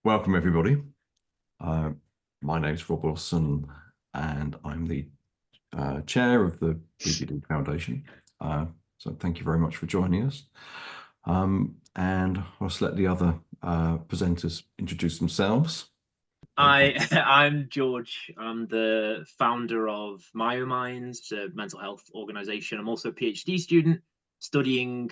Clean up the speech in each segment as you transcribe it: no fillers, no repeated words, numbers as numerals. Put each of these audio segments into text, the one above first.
Welcome, everybody. My name is Rob Willson, and I'm the chair of the BDD Foundation. So thank you very much for joining us. And I'll just let the other presenters introduce themselves. I'm George. I'm the founder of MyoMinds, a mental health organization. I'm also a PhD student studying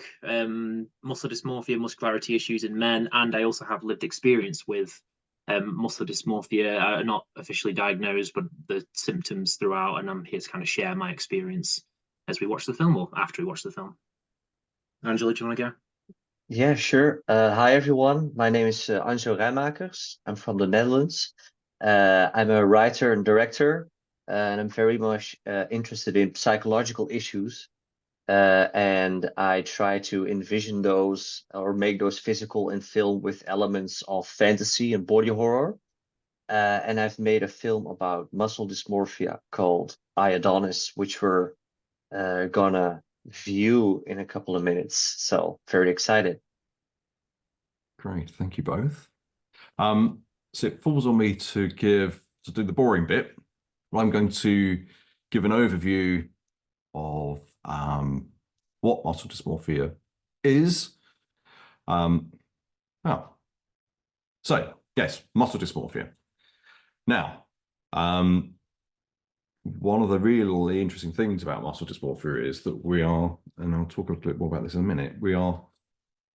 muscle dysmorphia, muscularity issues in men, and I also have lived experience with muscle dysmorphia, not officially diagnosed, but the symptoms throughout, and I'm here to kind of share my experience as we watch the film or after we watch the film. Angelo, do you want to go? Yeah, sure. Hi, everyone. My name is Angelo Raaijmakers. I'm from the Netherlands. I'm a writer and director, and I'm very much interested in psychological issues. And I try to envision those or make those physical in film with elements of fantasy and body horror. And I've made a film about muscle dysmorphia called I-Adonis, which we're gonna view in a couple of minutes. So very excited. Great, thank you both. So it falls on me to do the boring bit. Well, I'm going to give an overview of what muscle dysmorphia is. So yes, muscle dysmorphia. Now, one of the really interesting things about muscle dysmorphia is that we are, and I'll talk a little bit more about this in a minute, we are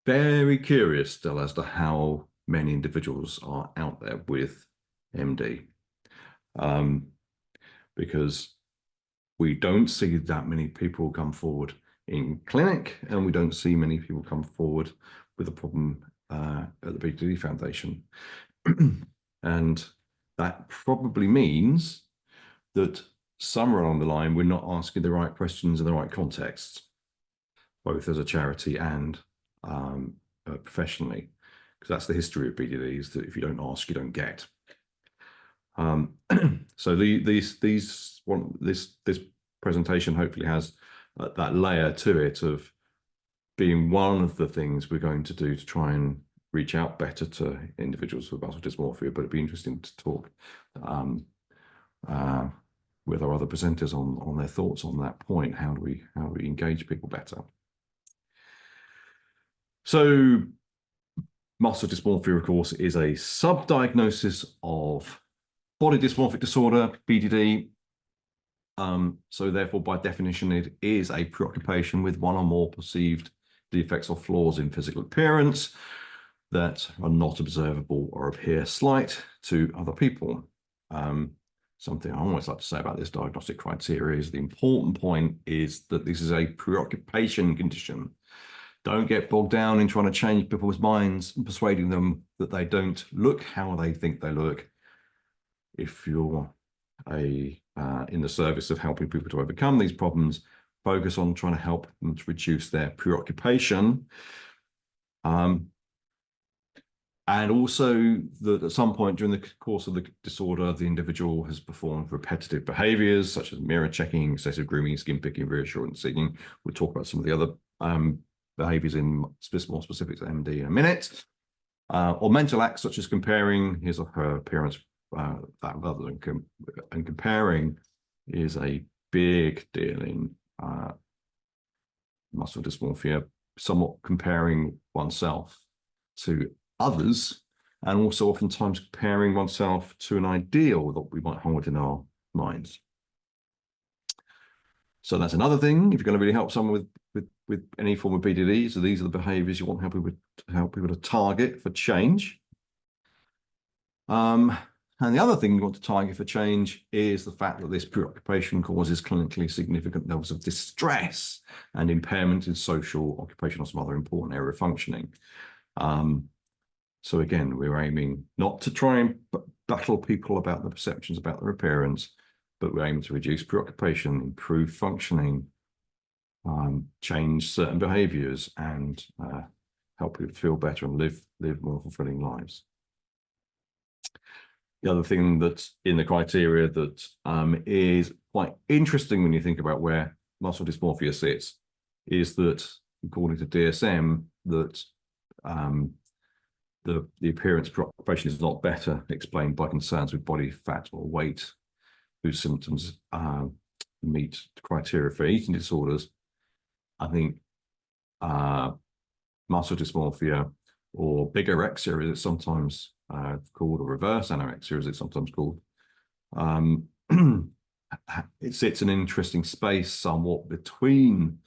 very curious still as to how many individuals are out there with MD, because we don't see that many people come forward in clinic, and we don't see many people come forward with a problem at the BDD Foundation. And that probably means that somewhere along the line, we're not asking the right questions in the right contexts, both as a charity and professionally, because that's the history of BDD, is that if you don't ask, you don't get. So this presentation hopefully has that layer to it of being one of the things we're going to do to try and reach out better to individuals with muscle dysmorphia. But it'd be interesting to talk with our other presenters on their thoughts on that point. How do we engage people better? So muscle dysmorphia, of course, is a subdiagnosis of body dysmorphic disorder, BDD. So therefore, by definition, it is a preoccupation with one or more perceived defects or flaws in physical appearance that are not observable or appear slight to other people. Something I always like to say about this diagnostic criteria is the important point is that this is a preoccupation condition. Don't get bogged down in trying to change people's minds and persuading them that they don't look how they think they look. If you're in the service of helping people to overcome these problems, focus on trying to help them to reduce their preoccupation. And also that at some point during the course of the disorder, the individual has performed repetitive behaviours such as mirror checking, excessive grooming, skin picking, reassurance seeking. We'll talk about some of the other behaviours in more specific to MD in a minute. Or mental acts such as comparing his or her appearance and comparing is a big deal in muscle dysmorphia, somewhat comparing oneself to others, and also oftentimes comparing oneself to an ideal that we might hold in our minds. So that's another thing. If you're going to really help someone with any form of BDD, so these are the behaviours you want to help people to target for change. And the other thing you want to target for change is the fact that this preoccupation causes clinically significant levels of distress and impairment in social, occupational, or some other important area of functioning. So again, we're aiming not to try and battle people about the perceptions about their appearance, but we're aiming to reduce preoccupation, improve functioning, change certain behaviours, and help people feel better and live more fulfilling lives. The other thing that's in the criteria that is quite interesting when you think about where muscle dysmorphia sits is that, according to DSM, that the appearance preoccupation is not better explained by concerns with body fat or weight, whose symptoms meet the criteria for eating disorders. I think muscle dysmorphia, or bigorexia as it's sometimes called, or reverse anorexia as it's sometimes called, it sits in an interesting space somewhat between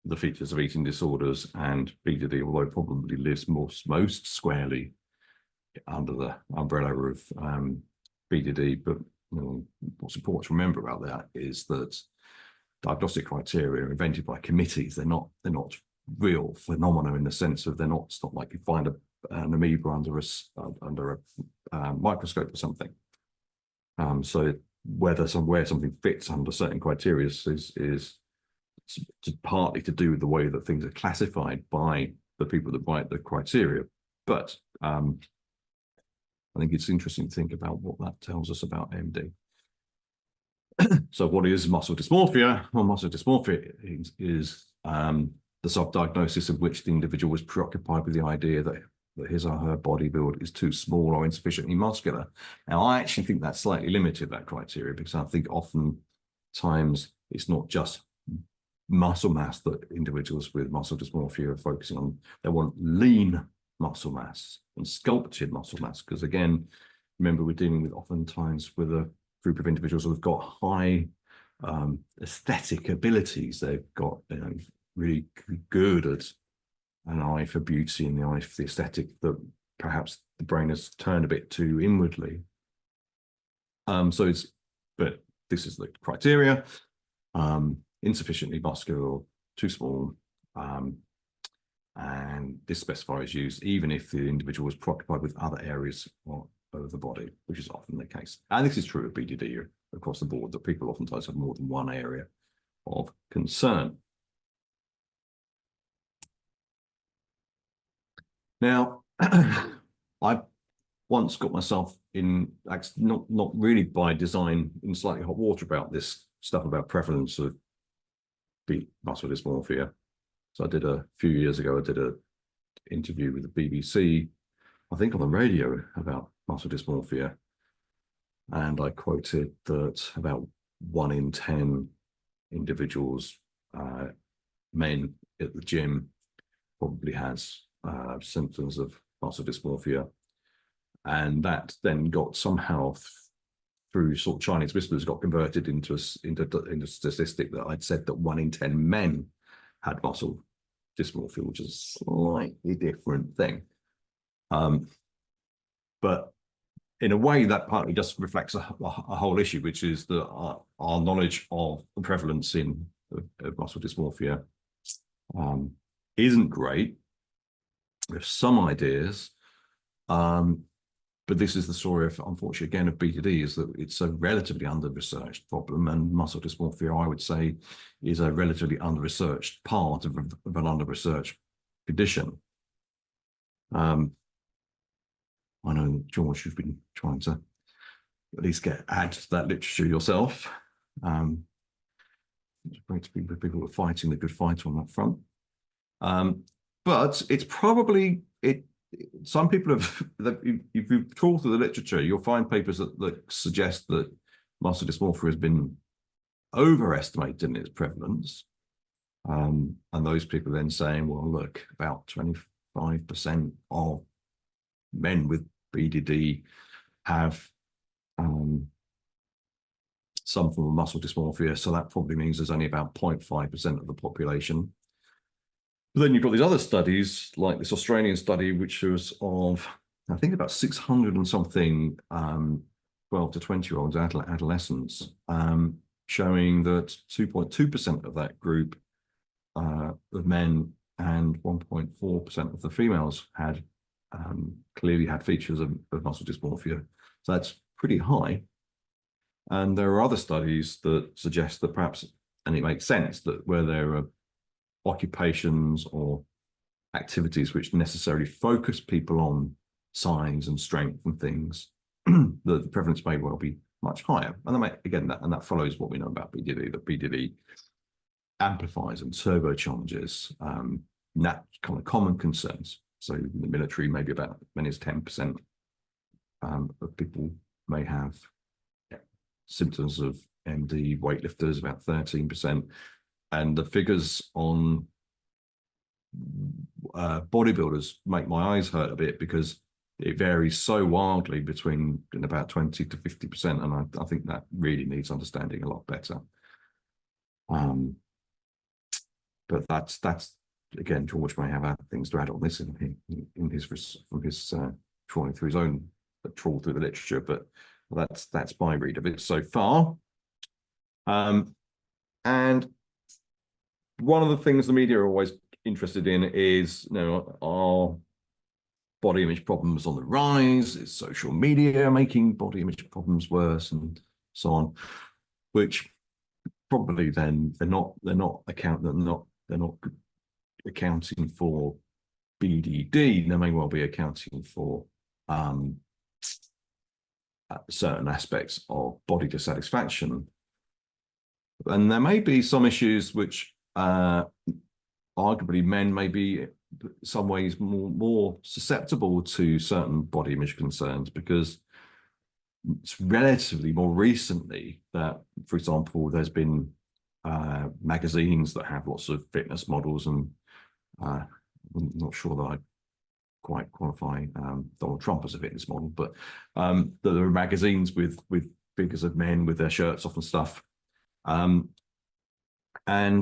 the features of eating disorders and BDD, although it probably lives most squarely under the umbrella of BDD. But what's important to remember about that is that diagnostic criteria are invented by committees. They're not real phenomena in the sense of it's not like you find an amoeba under a microscope or something. So where something fits under certain criteria is partly to do with the way that things are classified by the people that write the criteria. But I think it's interesting to think about what that tells us about MD. So what is muscle dysmorphia? Well, muscle dysmorphia is the self-diagnosis of which the individual was preoccupied with the idea that his or her body build is too small or insufficiently muscular. Now, I actually think that's slightly limited, that criteria, because I think oftentimes it's not just muscle mass that individuals with muscle dysmorphia are focusing on. They want lean muscle mass and sculpted muscle mass, because again, remember, we're dealing with oftentimes with a group of individuals who've got high aesthetic abilities. They've got really good at an eye for beauty and the eye for the aesthetic that perhaps the brain has turned a bit too inwardly. But this is the criteria: insufficiently muscular or too small, and this specifier is used even if the individual is preoccupied with other areas of the body, which is often the case. And this is true of BDD across the board, that people oftentimes have more than one area of concern. Now, I once got myself in, not really by design, in slightly hot water about this stuff about prevalence of muscle dysmorphia. So a few years ago, I did an interview with the BBC, I think on the radio, about muscle dysmorphia. And I quoted that about 1 in 10 individuals, men at the gym, probably has symptoms of muscle dysmorphia. And that then got somehow, through sort of Chinese whispers, got converted into a statistic that I'd said that 1 in 10 men had muscle dysmorphia, which is a slightly different thing. But in a way, that partly just reflects a whole issue, which is that our knowledge of the prevalence of muscle dysmorphia isn't great. We have some ideas, but this is the story of, unfortunately, again, of BDD, is that it's a relatively under-researched problem, and muscle dysmorphia, I would say, is a relatively under-researched part of an under-researched condition. I know, George, you've been trying to at least add to that literature yourself. It's great to be with people who are fighting the good fight on that front. But it's probably, some people have, if you trawl through the literature, you'll find papers that suggest that muscle dysmorphia has been overestimated in its prevalence. And those people then saying, well, look, about 25% of men with BDD have some form of muscle dysmorphia, so that probably means there's only about 0.5% of the population. But then you've got these other studies, like this Australian study, which was of, I think, about 600 and something 12 to 20-year-olds, adolescents, showing that 2.2% of that group of men and 1.4% of the females had clearly had features of muscle dysmorphia. So that's pretty high. And there are other studies that suggest that perhaps, and it makes sense, that where there are occupations or activities which necessarily focus people on size and strength and things, the prevalence may well be much higher. And that follows what we know about BDD, that BDD amplifies and turbocharges that kind of common concerns. So in the military, maybe about as many as 10% of people may have symptoms of MD. Weightlifters, about 13%. And the figures on bodybuilders make my eyes hurt a bit, because it varies so wildly between about 20 to 50%. And I think that really needs understanding a lot better. But that's again, George may have things to add on this in his trawling through his own trawl through the literature, but that's my read of it so far. And one of the things the media are always interested in is, are body image problems on the rise? Is social media making body image problems worse, and so on? Which probably then they're not accounting for BDD. They may well be accounting for certain aspects of body dissatisfaction, and there may be some issues which arguably men may be in some ways more susceptible to certain body image concerns, because it's relatively more recently that, for example, there's been magazines that have lots of fitness models, and I'm not sure that I quite qualify Donald Trump as a fitness model, but there are magazines with figures of men with their shirts off and stuff. And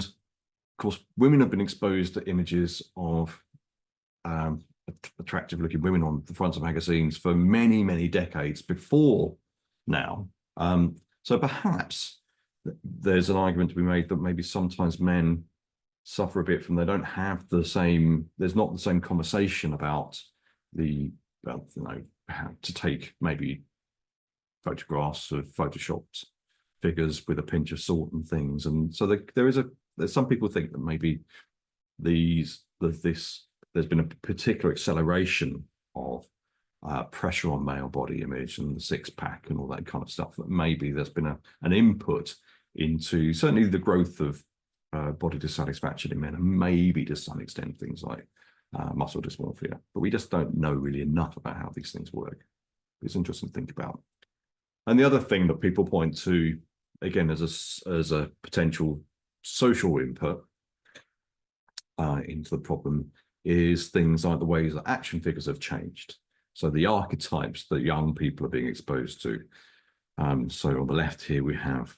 of course, women have been exposed to images of attractive looking women on the fronts of magazines for many, many decades before now. So perhaps there's an argument to be made that maybe sometimes men suffer a bit from, they don't have the same, there's not the same conversation about how to take maybe photographs of photoshopped figures with a pinch of salt and things. And so there's some people think that maybe there's been a particular acceleration of pressure on male body image and the six-pack and all that kind of stuff, that maybe there's been an input into certainly the growth of body dissatisfaction in men, and maybe to some extent things like muscle dysmorphia. But we just don't know really enough about how these things work. It's interesting to think about. And the other thing that people point to, again, as a potential social input into the problem, is things like the ways that action figures have changed. So the archetypes that young people are being exposed to. So on the left here, we have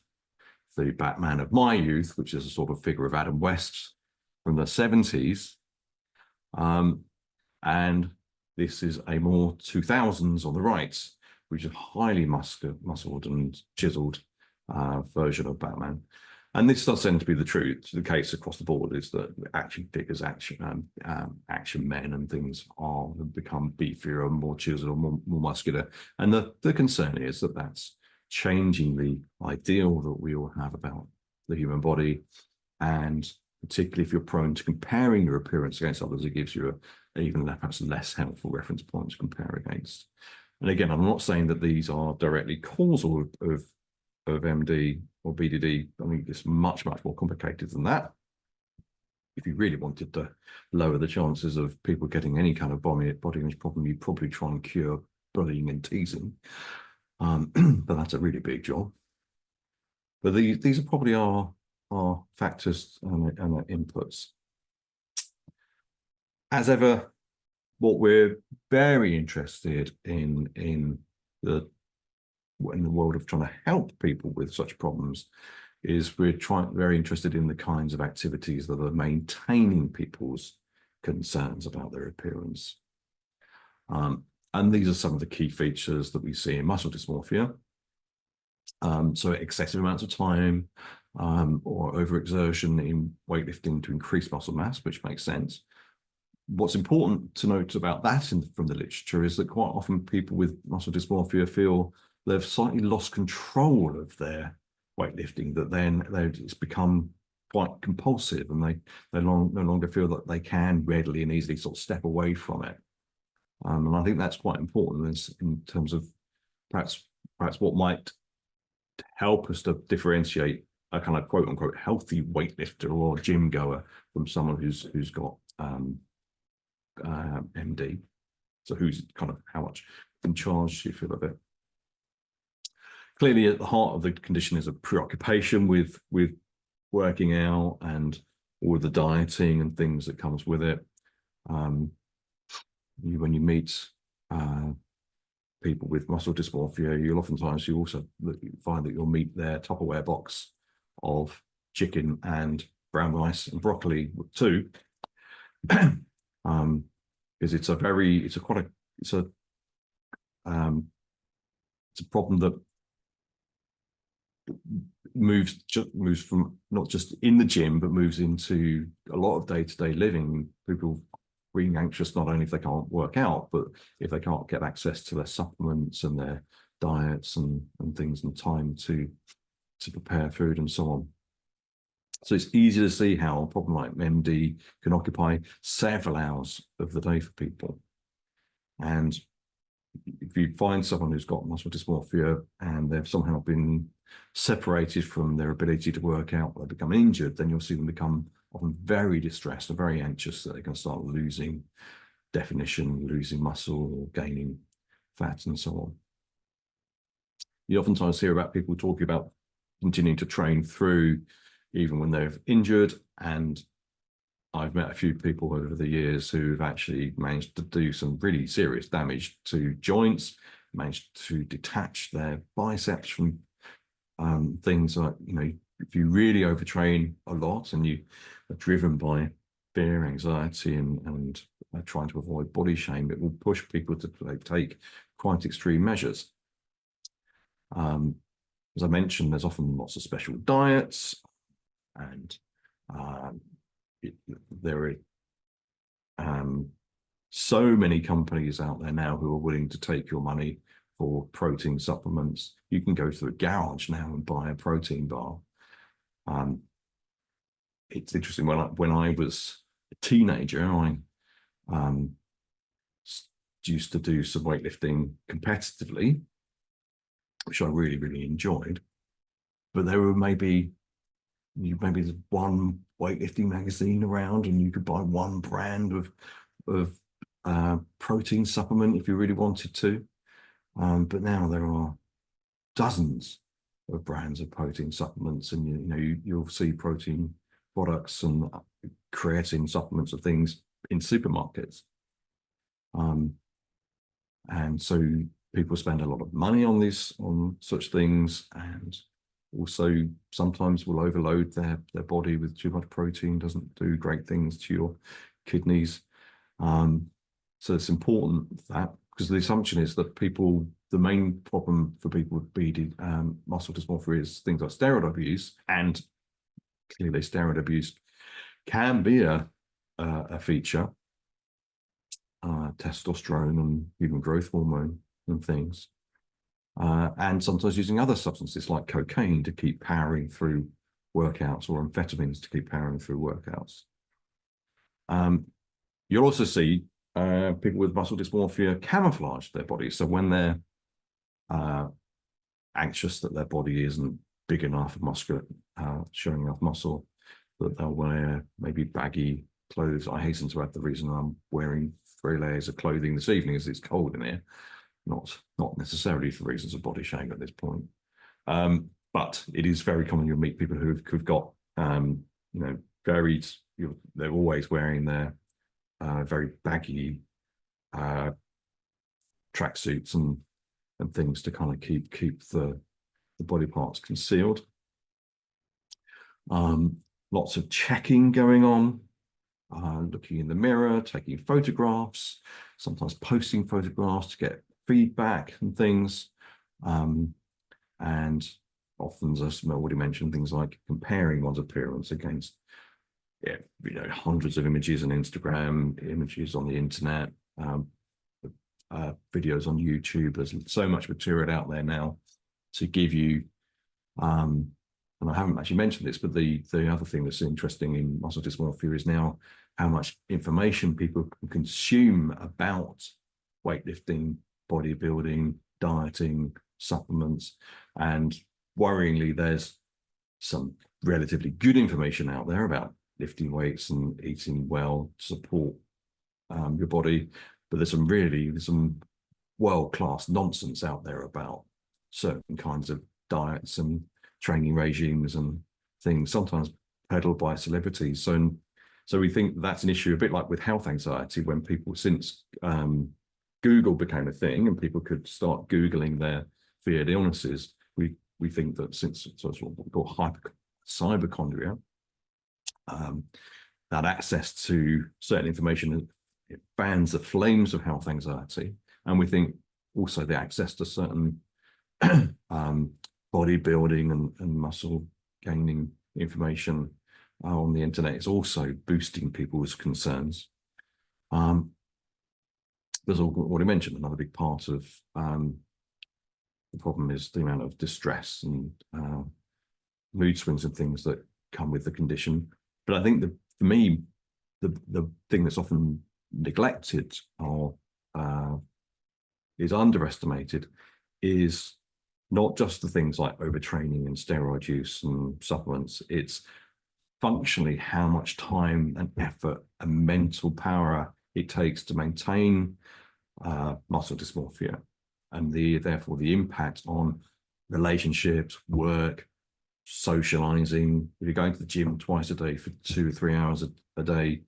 the Batman of my youth, which is a sort of figure of Adam West from the 70s. And this is a more 2000s on the right, which is a highly muscled and chiseled version of Batman. And this does tend to be the case across the board, is that action figures, action men and things have become beefier and more chiseled or more muscular. And the concern is that that's changing the ideal that we all have about the human body. And particularly if you're prone to comparing your appearance against others, it gives you even perhaps less helpful reference point to compare against. And again, I'm not saying that these are directly causal of MD or BDD. I think it's much, much more complicated than that. If you really wanted to lower the chances of people getting any kind of body image problem, you'd probably try and cure bullying and teasing. But that's a really big job. But these are probably our factors and our inputs. As ever, what we're very interested in the world of trying to help people with such problems is we're very interested in the kinds of activities that are maintaining people's concerns about their appearance. And these are some of the key features that we see in muscle dysmorphia. So excessive amounts of time or overexertion in weightlifting to increase muscle mass, which makes sense. What's important to note about that from the literature is that quite often people with muscle dysmorphia feel they've slightly lost control of their weightlifting, that then it's become quite compulsive, and they no longer feel that they can readily and easily sort of step away from it. And I think that's quite important in terms of perhaps what might help us to differentiate a kind of quote unquote healthy weightlifter or gym goer from someone who's got MD. So who's kind of how much in charge do you feel of it? Clearly, at the heart of the condition is a preoccupation with working out and all the dieting and things that comes with it. When you meet people with muscle dysmorphia, you'll oftentimes you also find that you'll meet their Tupperware box of chicken and brown rice and broccoli too, because it's a problem that moves from not just in the gym but moves into a lot of day-to-day living. People being anxious not only if they can't work out, but if they can't get access to their supplements and their diets and things and time to prepare food and so on. So it's easy to see how a problem like MD can occupy several hours of the day for people. And if you find someone who's got muscle dysmorphia and they've somehow been separated from their ability to work out, or they become injured, then you'll see them become often very distressed and very anxious that they can start losing definition, losing muscle, or gaining fat and so on. You oftentimes hear about people talking about continuing to train through even when they're injured, and I've met a few people over the years who've actually managed to do some really serious damage to joints, managed to detach their biceps from things like, if you really overtrain a lot and you are driven by fear, anxiety, and trying to avoid body shame, it will push people to take quite extreme measures. As I mentioned, there's often lots of special diets, and there are so many companies out there now who are willing to take your money for protein supplements. You can go to a garage now and buy a protein bar. It's interesting, when I was a teenager, I used to do some weightlifting competitively, which I really, really enjoyed. But there were maybe there's one weightlifting magazine around, and you could buy one brand of protein supplement if you really wanted to. But now there are dozens of brands of protein supplements, and you'll see protein products and creatine supplements of things in supermarkets. And so people spend a lot of money on such things, and also sometimes will overload their body with too much protein. Doesn't do great things to your kidneys. So it's important that, because the assumption is that the main problem for people with muscle dysmorphia is things like steroid abuse, and clearly steroid abuse can be a feature, testosterone and human growth hormone and things, and sometimes using other substances like cocaine to keep powering through workouts, or amphetamines to keep powering through workouts. You'll also see people with muscle dysmorphia camouflage their bodies. So when they're anxious that their body isn't big enough, muscular, showing enough muscle, that they'll wear maybe baggy clothes. I hasten to add, the reason I'm wearing 3 layers of clothing this evening is it's cold in here, not necessarily for reasons of body shame at this point. But it is very common. You'll meet people who've got they're always wearing their very baggy tracksuits and things to kind of keep the body parts concealed. Lots of checking going on, looking in the mirror, taking photographs, sometimes posting photographs to get feedback and things. And often, as I already mentioned, things like comparing one's appearance against hundreds of images on Instagram, images on the internet, videos on YouTube. There's so much material out there now to give you, and I haven't actually mentioned this, but the other thing that's interesting in muscle dysmorphia is now how much information people can consume about weightlifting, bodybuilding, dieting, supplements, and worryingly, there's some relatively good information out there about lifting weights and eating well to support your body. But there's some world-class nonsense out there about certain kinds of diets and training regimes and things, sometimes peddled by celebrities. So we think that's an issue, a bit like with health anxiety, when people, since Google became a thing and people could start Googling their feared illnesses, we think that since it's sort of what we call cyberchondria, that access to certain information, it fans the flames of health anxiety. And we think also the access to certain bodybuilding and muscle gaining information on the internet is also boosting people's concerns. There's already mentioned another big part of the problem is the amount of distress and mood swings and things that come with the condition. But I think for me, the thing that's often neglected or is underestimated is not just the things like overtraining and steroid use and supplements. It's functionally how much time and effort and mental power it takes to maintain muscle dysmorphia, and therefore the impact on relationships, work, socializing. If you're going to the gym twice a day for 2 or 3 hours a day,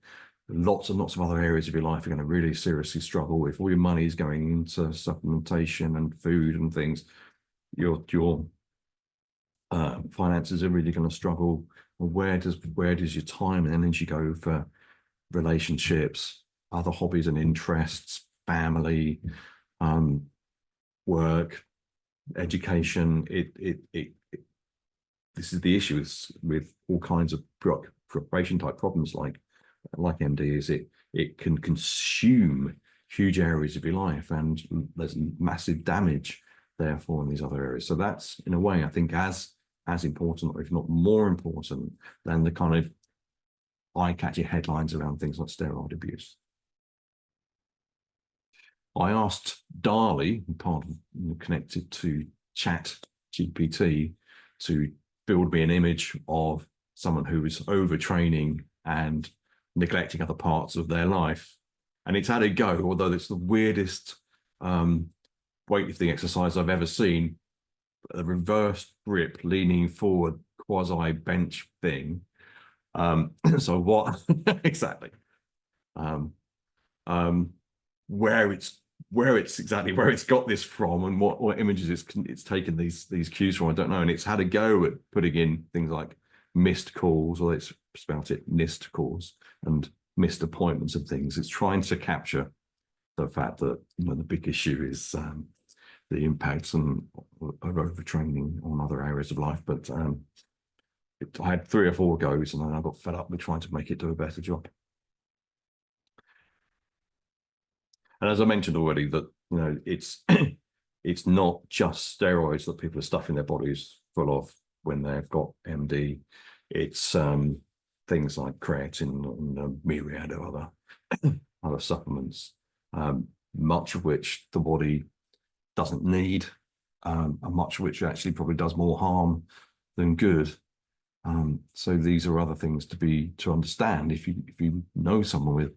lots and lots of other areas of your life are going to really seriously struggle. If all your money is going into supplementation and food and things, your finances are really going to struggle. Where does your time and energy go for relationships, other hobbies and interests, family, work, education? This is the issue with all kinds of preparation type problems like MD, is it can consume huge areas of your life, and there's massive damage therefore in these other areas. So that's, in a way, I think as important, or if not more important, than the kind of eye-catching headlines around things like steroid abuse. I asked DALI, part of, connected to ChatGPT, to build me an image of someone who is overtraining and neglecting other parts of their life. And it's had a go, although it's the weirdest weightlifting exercise I've ever seen. A reverse grip, leaning forward, quasi bench thing. So what exactly? Where it's got this from, and what images it's taken these cues from, I don't know. And it's had a go at putting in things like missed calls, or it's spelt it missed calls, and missed appointments and things. It's trying to capture the fact that, you know, the big issue is the impacts of overtraining on other areas of life. But I had 3 or 4 goes, and then I got fed up with trying to make it do a better job. And as I mentioned already, that, you know, it's it's not just steroids that people are stuffing their bodies full of when they've got MD. It's things like creatine and a myriad of other supplements, much of which the body doesn't need, and much of which actually probably does more harm than good. So these are other things to understand if you know someone with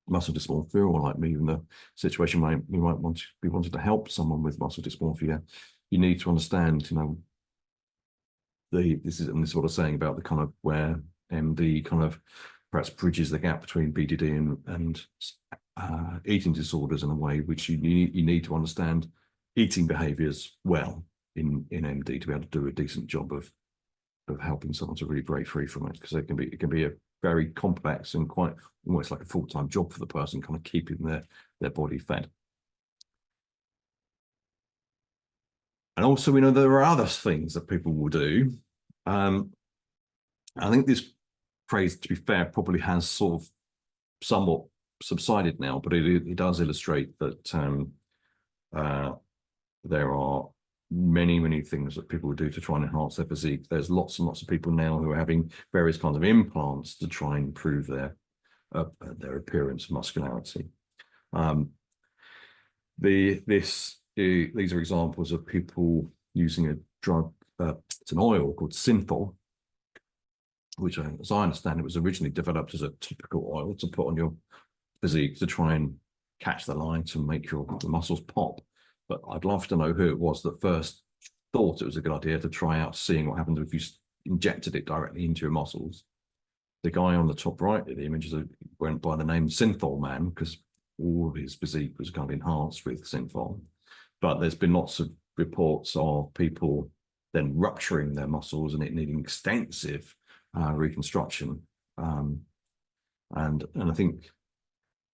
muscle dysmorphia, or like me in the situation where we might want to be wanting to help someone with muscle dysmorphia. You need to understand, you know, this is what I was saying about the kind of where MD kind of perhaps bridges the gap between BDD and eating disorders in a way which you need to understand eating behaviours well in MD to be able to do a decent job of helping someone to really break free from it, because it can be a very complex and quite almost like a full-time job for the person, kind of keeping their body fed. And also, we know there are other things that people will do. I think this phrase, to be fair, probably has sort of somewhat subsided now, but it does illustrate that there are many things that people will do to try and enhance their physique. There's lots and lots of people now who are having various kinds of implants to try and improve their appearance, muscularity. These are examples of people using a drug, it's an oil called synthol, which, as I understand, it was originally developed as a topical oil to put on your physique to try and catch the light and make the muscles pop. But I'd love to know who it was that first thought it was a good idea to try out seeing what happened if you injected it directly into your muscles. The guy on the top right of the image went by the name Synthol Man because all of his physique was kind of enhanced with synthol. But there's been lots of reports of people then rupturing their muscles and it needing extensive reconstruction. And I think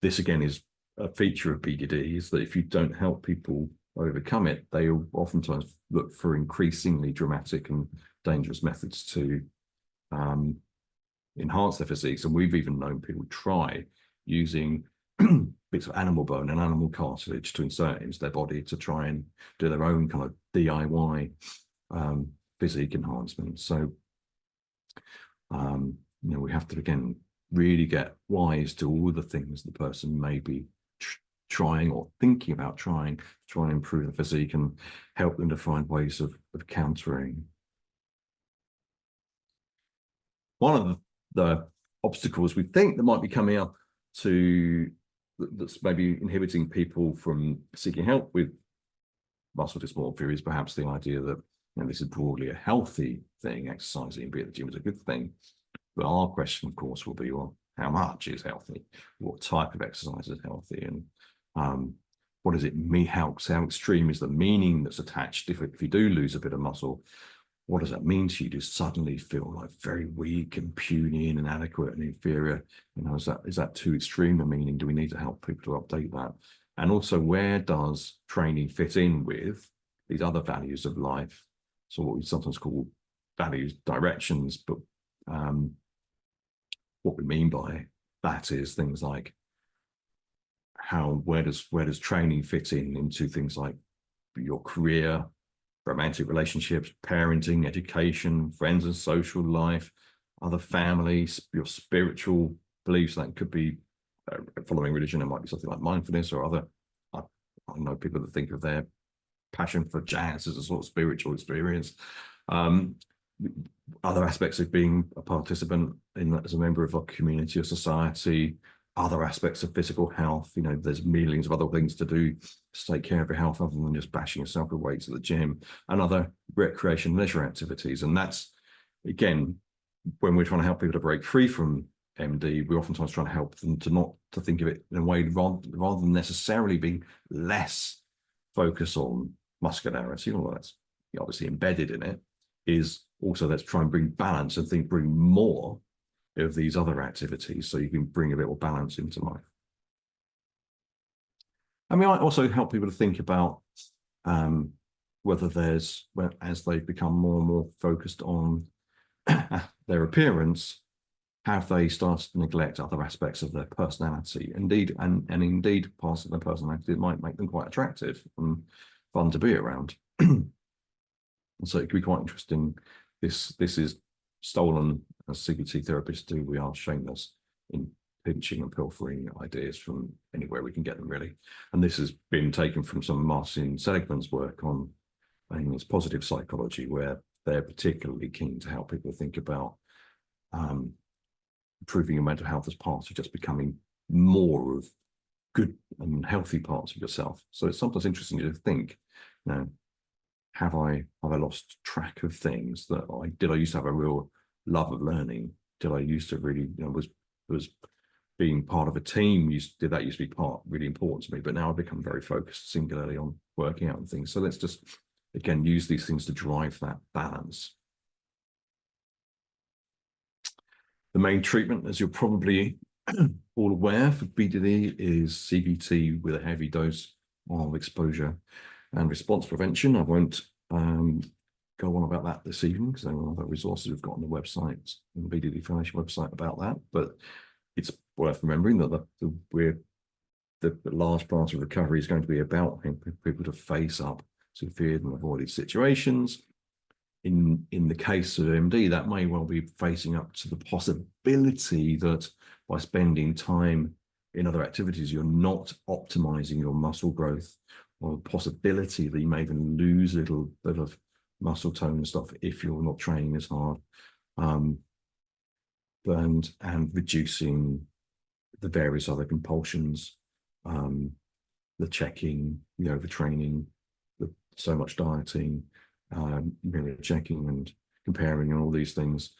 this again is a feature of BDD, is that if you don't help people overcome it, they oftentimes look for increasingly dramatic and dangerous methods to enhance their physiques. And we've even known people try using bits of animal bone and animal cartilage to insert into their body to try and do their own kind of DIY physique enhancement. So, we have to, again, really get wise to all the things the person may be trying or thinking about trying to try and improve the physique and help them to find ways of countering. One of the obstacles we think that might be coming up that's maybe inhibiting people from seeking help with muscle dysmorphia is perhaps the idea that this is broadly a healthy thing, exercising and being at the gym is a good thing. But our question, of course, will be, well, how much is healthy? What type of exercise is healthy? And what does it mean? How extreme is the meaning that's attached? If you do lose a bit of muscle, what does that mean to you? Do you suddenly feel like very weak and puny and inadequate and inferior? Is that too extreme a meaning? Do we need to help people to update that? And also, where does training fit in with these other values of life? So what we sometimes call values directions, but what we mean by that is things like where does training fit into things like your career, romantic relationships, parenting, education, friends and social life, other families, your spiritual beliefs. That could be following religion. It might be something like mindfulness or other. I know people that think of their passion for jazz as a sort of spiritual experience. Other aspects of being a participant as a member of a community or society, other aspects of physical health. There's millions of other things to do to take care of your health other than just bashing yourself with weights at the gym, and other recreation leisure activities. And that's, again, when we're trying to help people to break free from MD, we're oftentimes trying to help them to think of it in a way rather than necessarily being less focus on muscularity, although that's obviously embedded in it, is also let's try and bring balance and bring more of these other activities so you can bring a bit more balance into life. And we might also help people to think about whether as they become more and more focused on their appearance, have they started to neglect other aspects of their personality? Indeed, and indeed, parts of their personality that might make them quite attractive and fun to be around. And so it could be quite interesting. This is stolen, as CBT therapists do. We are shameless in pinching and pilfering ideas from anywhere we can get them, really. And this has been taken from some of Martin Seligman's work on, I think it's positive psychology, where they're particularly keen to help people think about improving your mental health as part of just becoming more of good and healthy parts of yourself. So it's sometimes interesting to think, have I lost track of things that did I used to have a real love of learning? Did I used to really, was being part of a team, did that used to be really important to me, but now I've become very focused singularly on working out and things. So let's just, again, use these things to drive that balance. The main treatment, as you're probably all aware, for BDD is CBT with a heavy dose of exposure and response prevention. I won't go on about that this evening because there are other resources we've got on the website, on the BDD Foundation website about that. But it's worth remembering that the large part of recovery is going to be about people to face up to feared and avoided situations. In the case of MD, that may well be facing up to the possibility that by spending time in other activities, you're not optimizing your muscle growth, or the possibility that you may even lose a little bit of muscle tone and stuff if you're not training as hard. and reducing the various other compulsions, the checking, the overtraining, so much dieting, mirror checking and comparing and all these things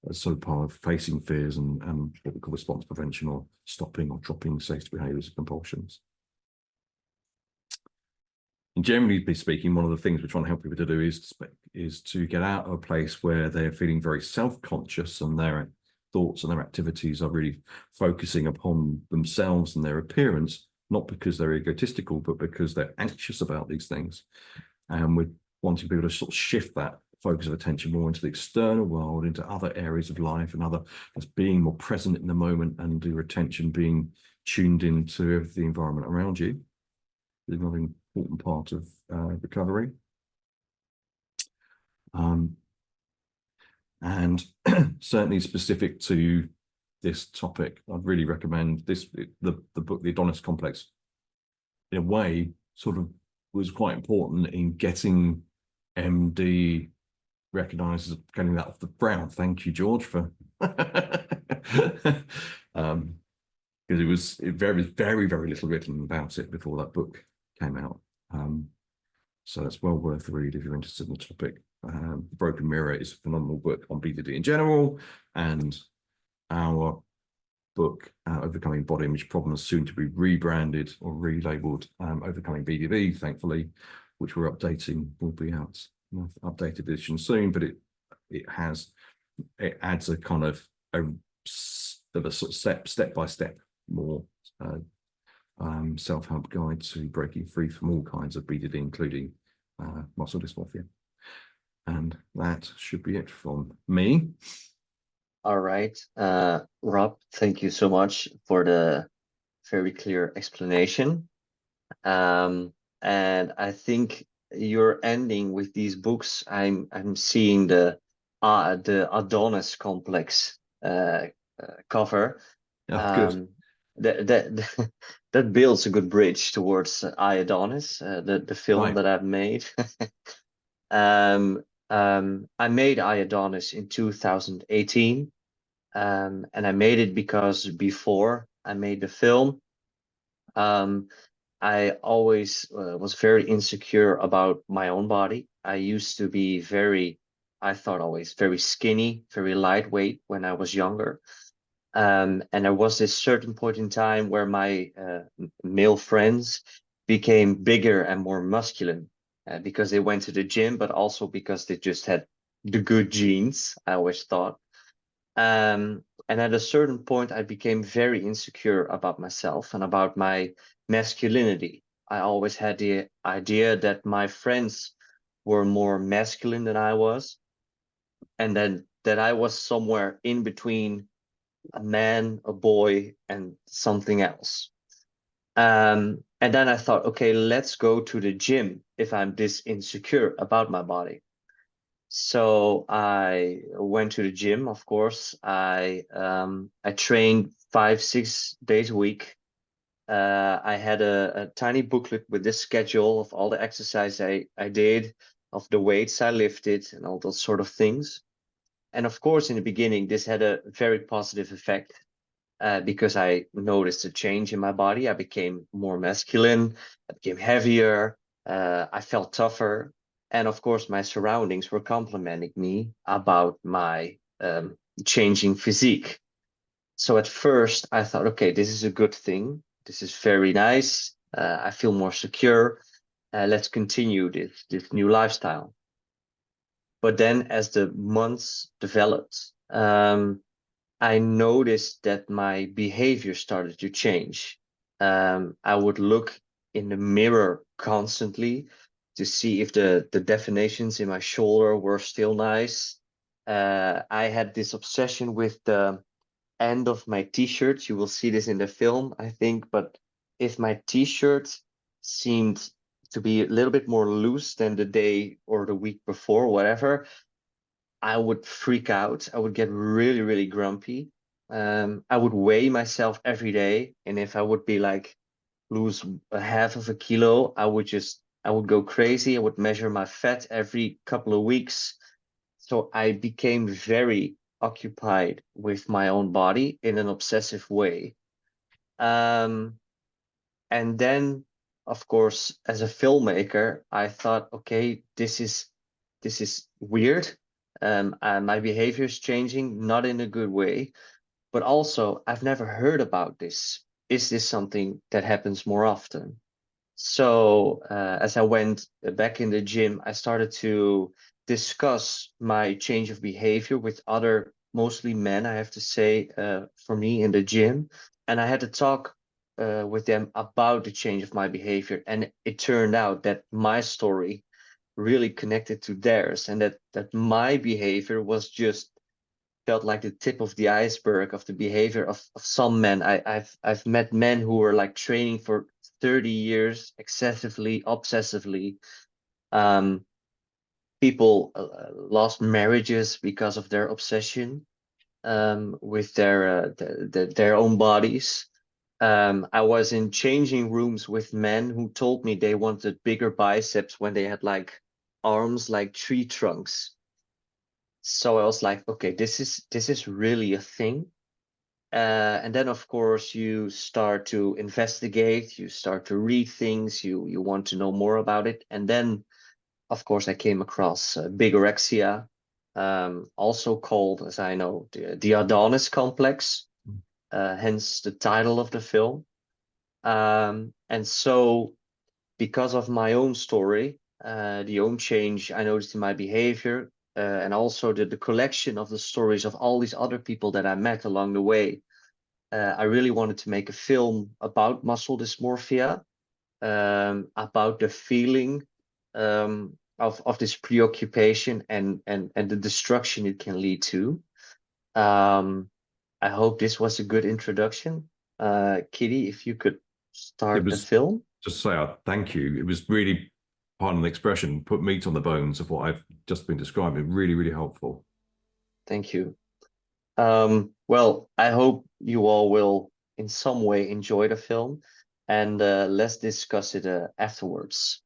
as sort of part of facing fears and what we call response prevention, or stopping or dropping safety behaviours and compulsions. And generally speaking, one of the things we're trying to help people to do is to get out of a place where they're feeling very self-conscious and their thoughts and their activities are really focusing upon themselves and their appearance, not because they're egotistical, but because they're anxious about these things. And we're wanting people to sort of shift that focus of attention more into the external world, into other areas of life, and just being more present in the moment, and your attention being tuned into the environment around you. It's another important part of recovery. And certainly specific to this topic, I'd really recommend the book, The Adonis Complex, in a way, sort of was quite important in getting MD recognised as getting that off the ground. Thank you, George, for because it was very, very, very little written about it before that book came out. So it's well worth the read if you're interested in the topic. Broken Mirror is a phenomenal book on BDD in general, and our book, Overcoming Body Image Problems, soon to be rebranded or relabeled Overcoming BDD, thankfully, which we're updating, will be out, updated edition soon, but it adds a kind of a sort of step-by-step more self-help guide to breaking free from all kinds of BDD, including muscle dysmorphia. And that should be it from me. All right, Rob, thank you so much for the very clear explanation. And I think you're ending with these books. I'm seeing the Adonis Complex cover. Good. That builds a good bridge towards I-Adonis, the film Right. that I've made. I made I-Adonis in 2018. And I made it because before I made the film, I always was very insecure about my own body. I used to be I thought always very skinny, very lightweight when I was younger. And there was this certain point in time where my male friends became bigger and more masculine because they went to the gym, but also because they just had the good genes, I always thought. And at a certain point, I became very insecure about myself and about my masculinity. I always had the idea that my friends were more masculine than I was, and then that I was somewhere in between a man, a boy, and something else. And then I thought, okay, let's go to the gym if I'm this insecure about my body. So I went to the gym, of course. I trained 5-6 days a week. I had a tiny booklet with this schedule of all the exercise I did, of the weights I lifted, and all those sort of things. And of course, in the beginning, this had a very positive effect because I noticed a change in my body. I became more masculine, I became heavier, I felt tougher. And of course, my surroundings were complimenting me about my changing physique. So at first I thought, okay, this is a good thing. This is very nice. I feel more secure. Let's continue this new lifestyle. But then as the months developed, I noticed that my behavior started to change. I would look in the mirror constantly to see if the definitions in my shoulder were still nice. I had this obsession with the end of my t-shirts. You will see this in the film, I think, but if my t-shirt seemed to be a little bit more loose than the day or the week before, whatever, I would freak out. I would get really, really grumpy. I would weigh myself every day, and if I would be like lose a half of a kilo, I would go crazy. I would measure my fat every couple of weeks. So I became very occupied with my own body in an obsessive way. And then, of course, as a filmmaker, I thought, okay, this is weird. And my behavior is changing, not in a good way, but also I've never heard about this. Is this something that happens more often? So as I went back in the gym, I started to discuss my change of behavior with other, mostly men, I have to say, for me in the gym. And I had to talk with them about the change of my behavior. And it turned out that my story really connected to theirs, and that my behavior was just felt like the tip of the iceberg of the behavior of some men. I've met men who were like training for 30 years excessively, obsessively. People lost marriages because of their obsession with their own bodies. I was in changing rooms with men who told me they wanted bigger biceps when they had like arms like tree trunks. So I was like, okay, this is really a thing. And then of course you start to investigate, you start to read things, you want to know more about it. And then of course I came across bigorexia, also called, as I know, the Adonis complex, hence the title of the film. And so because of my own story, the own change I noticed in my behavior, and also the collection of the stories of all these other people that I met along the way, I really wanted to make a film about muscle dysmorphia, about the feeling of this preoccupation and the destruction it can lead to. I hope this was a good introduction. Kitty, if you could start the film. Just say thank you. It was really, pardon the expression, put meat on the bones of what I've just been describing. Really, really helpful. Thank you. Well, I hope you all will in some way enjoy the film, and let's discuss it afterwards.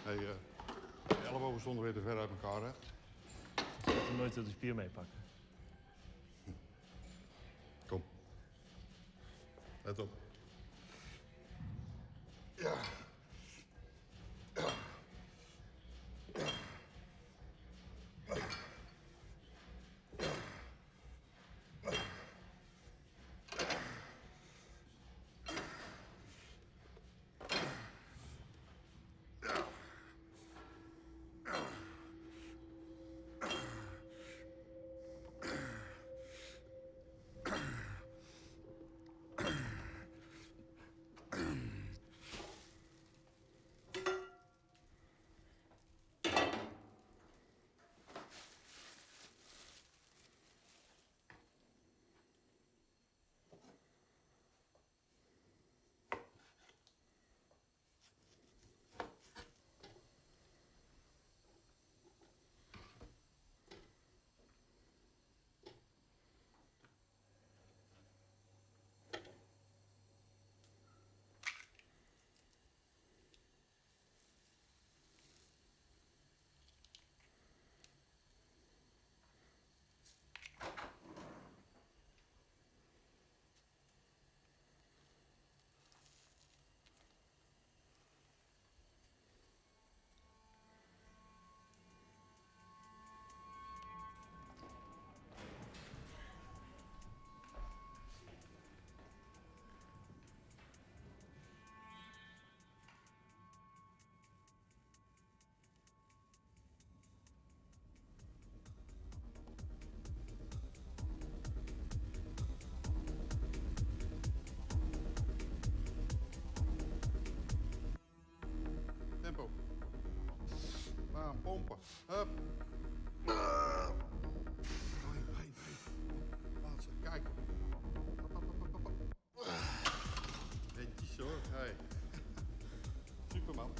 Hey, de ellebogen stonden weer te ver uit elkaar, hè? Ik heb nooit de spier meepakken. Kom. Let op. Ja. Hup. Hey. Plaatsen, kijk. Hop. Netjes hoor, hey. Superman.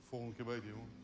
Volgende keer beter, jongen.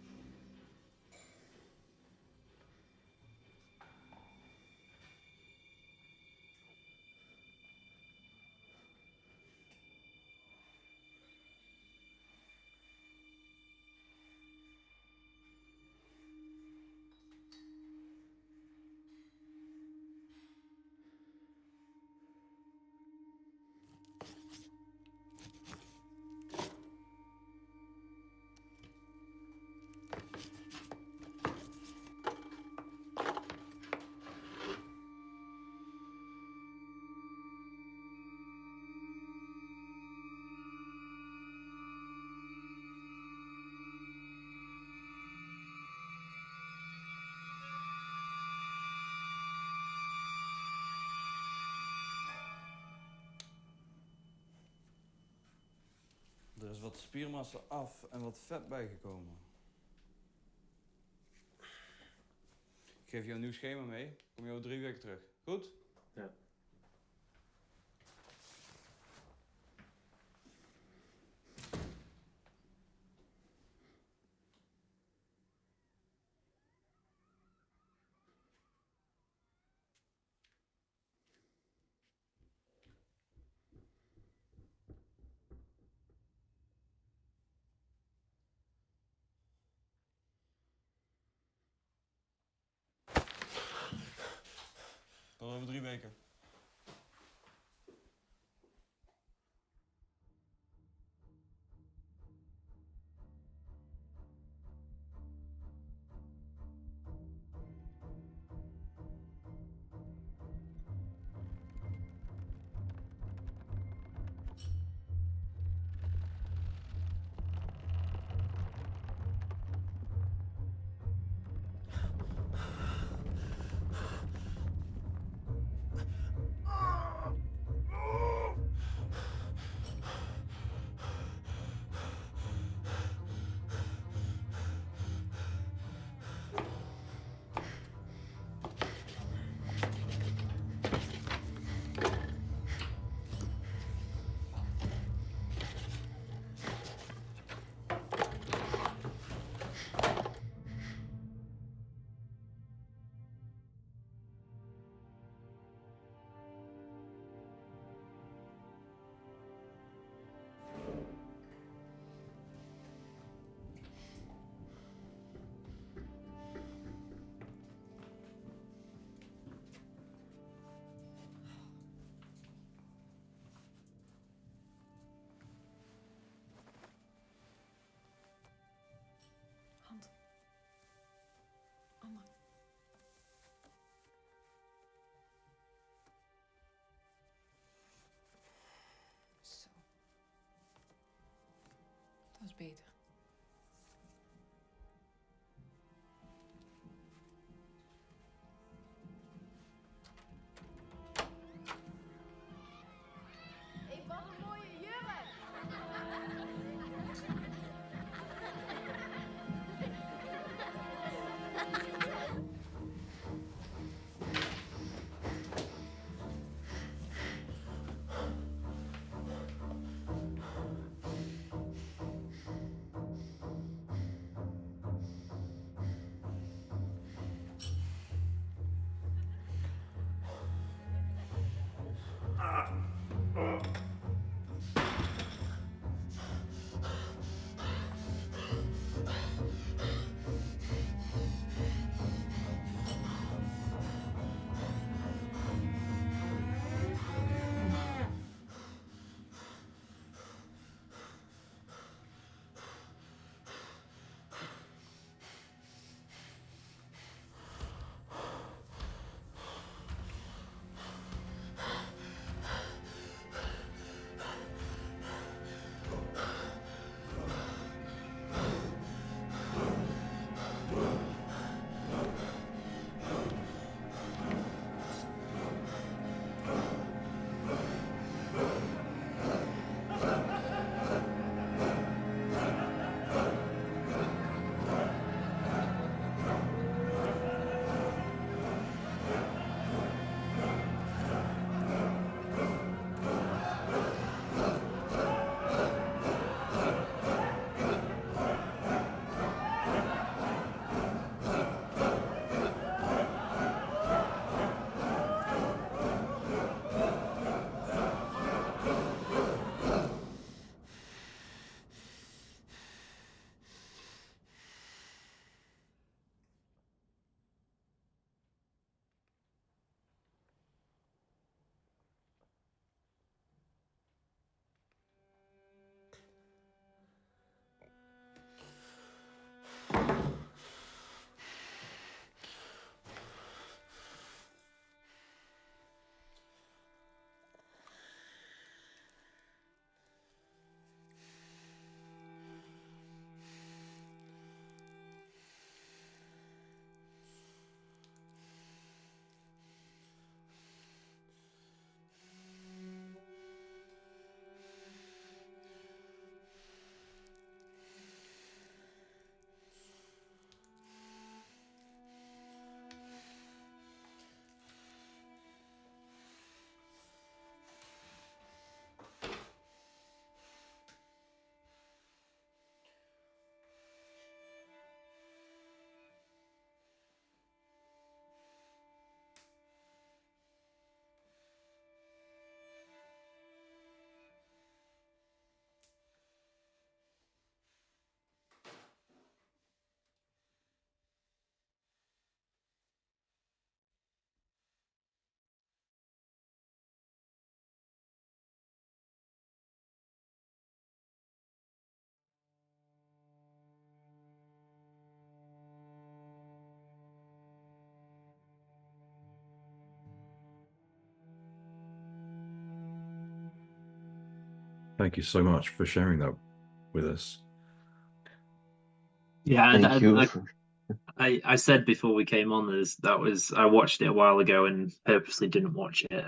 Er is wat spiermassa af en wat vet bijgekomen. Ik geef jou een nieuw schema mee. Kom je over 3 weken terug. Goed? Ja. Tot over 3 weken. soms beter. Hé, wat een mooie jurk! Thank you so much for sharing that with us. Yeah, Thank you. I said before we came on, I watched it a while ago and purposely didn't watch it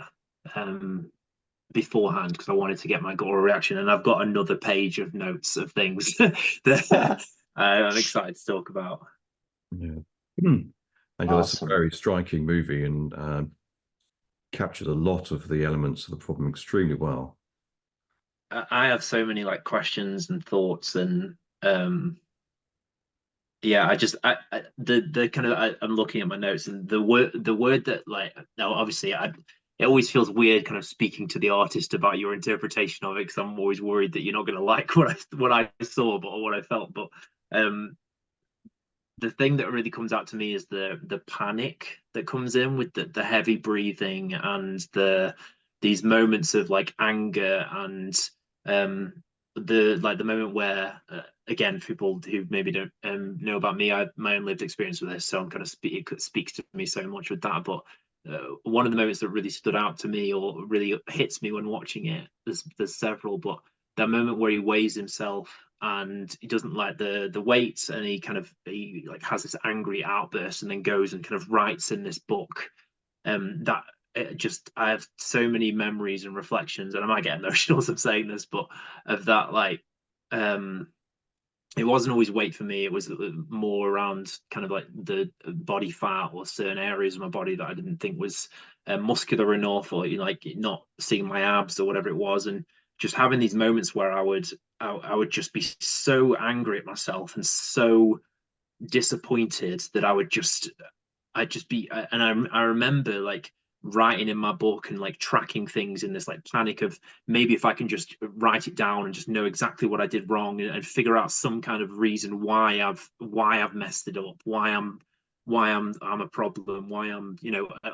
beforehand because I wanted to get my gore reaction, and I've got another page of notes of things that I'm excited to talk about. Yeah. Angelo, it's a Awesome. very striking movie and captured a lot of the elements of the problem extremely well. I have so many like questions and thoughts, and yeah, the kind of I'm looking at my notes, and the word that, like, now obviously it always feels weird kind of speaking to the artist about your interpretation of it, because I'm always worried that you're not going to like what I saw, but or what I felt. But the thing that really comes out to me is the panic that comes in with the heavy breathing and these moments of like anger, and the moment where again, people who maybe don't know about me, I have my own lived experience with this, so I'm kind of it speaks to me so much with that. But one of the moments that really stood out to me or really hits me when watching it, there's several, but that moment where he weighs himself and he doesn't like the weights, and he like has this angry outburst and then goes and kind of writes in this book. That it just, I have so many memories and reflections, and I might get emotional as I'm saying this, but of that, like, it wasn't always weight for me. It was more around kind of like the body fat or certain areas of my body that I didn't think was muscular enough, or like not seeing my abs or whatever it was, and just having these moments where I would just be so angry at myself and so disappointed that I'd just be, and I remember like writing in my book and like tracking things in this like panic of maybe if I can just write it down and just know exactly what I did wrong, and figure out some kind of reason why I've messed it up, why I'm a problem, why I'm,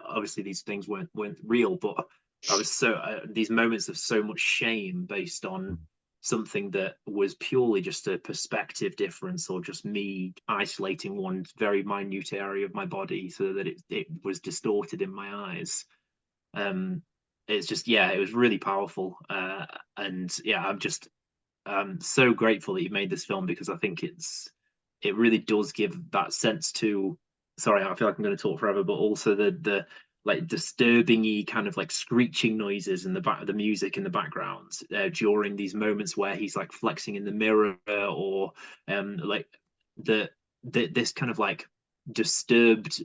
obviously these things weren't real, but I was so these moments of so much shame based on something that was purely just a perspective difference, or just me isolating one very minute area of my body so that it was distorted in my eyes. It's just, yeah, it was really powerful. And yeah, I'm so grateful that you made this film, because I think it really does give that sense to, sorry, I feel like I'm going to talk forever, but also the like disturbing kind of like screeching noises in the back of the music in the background during these moments where he's like flexing in the mirror, or like this kind of like disturbed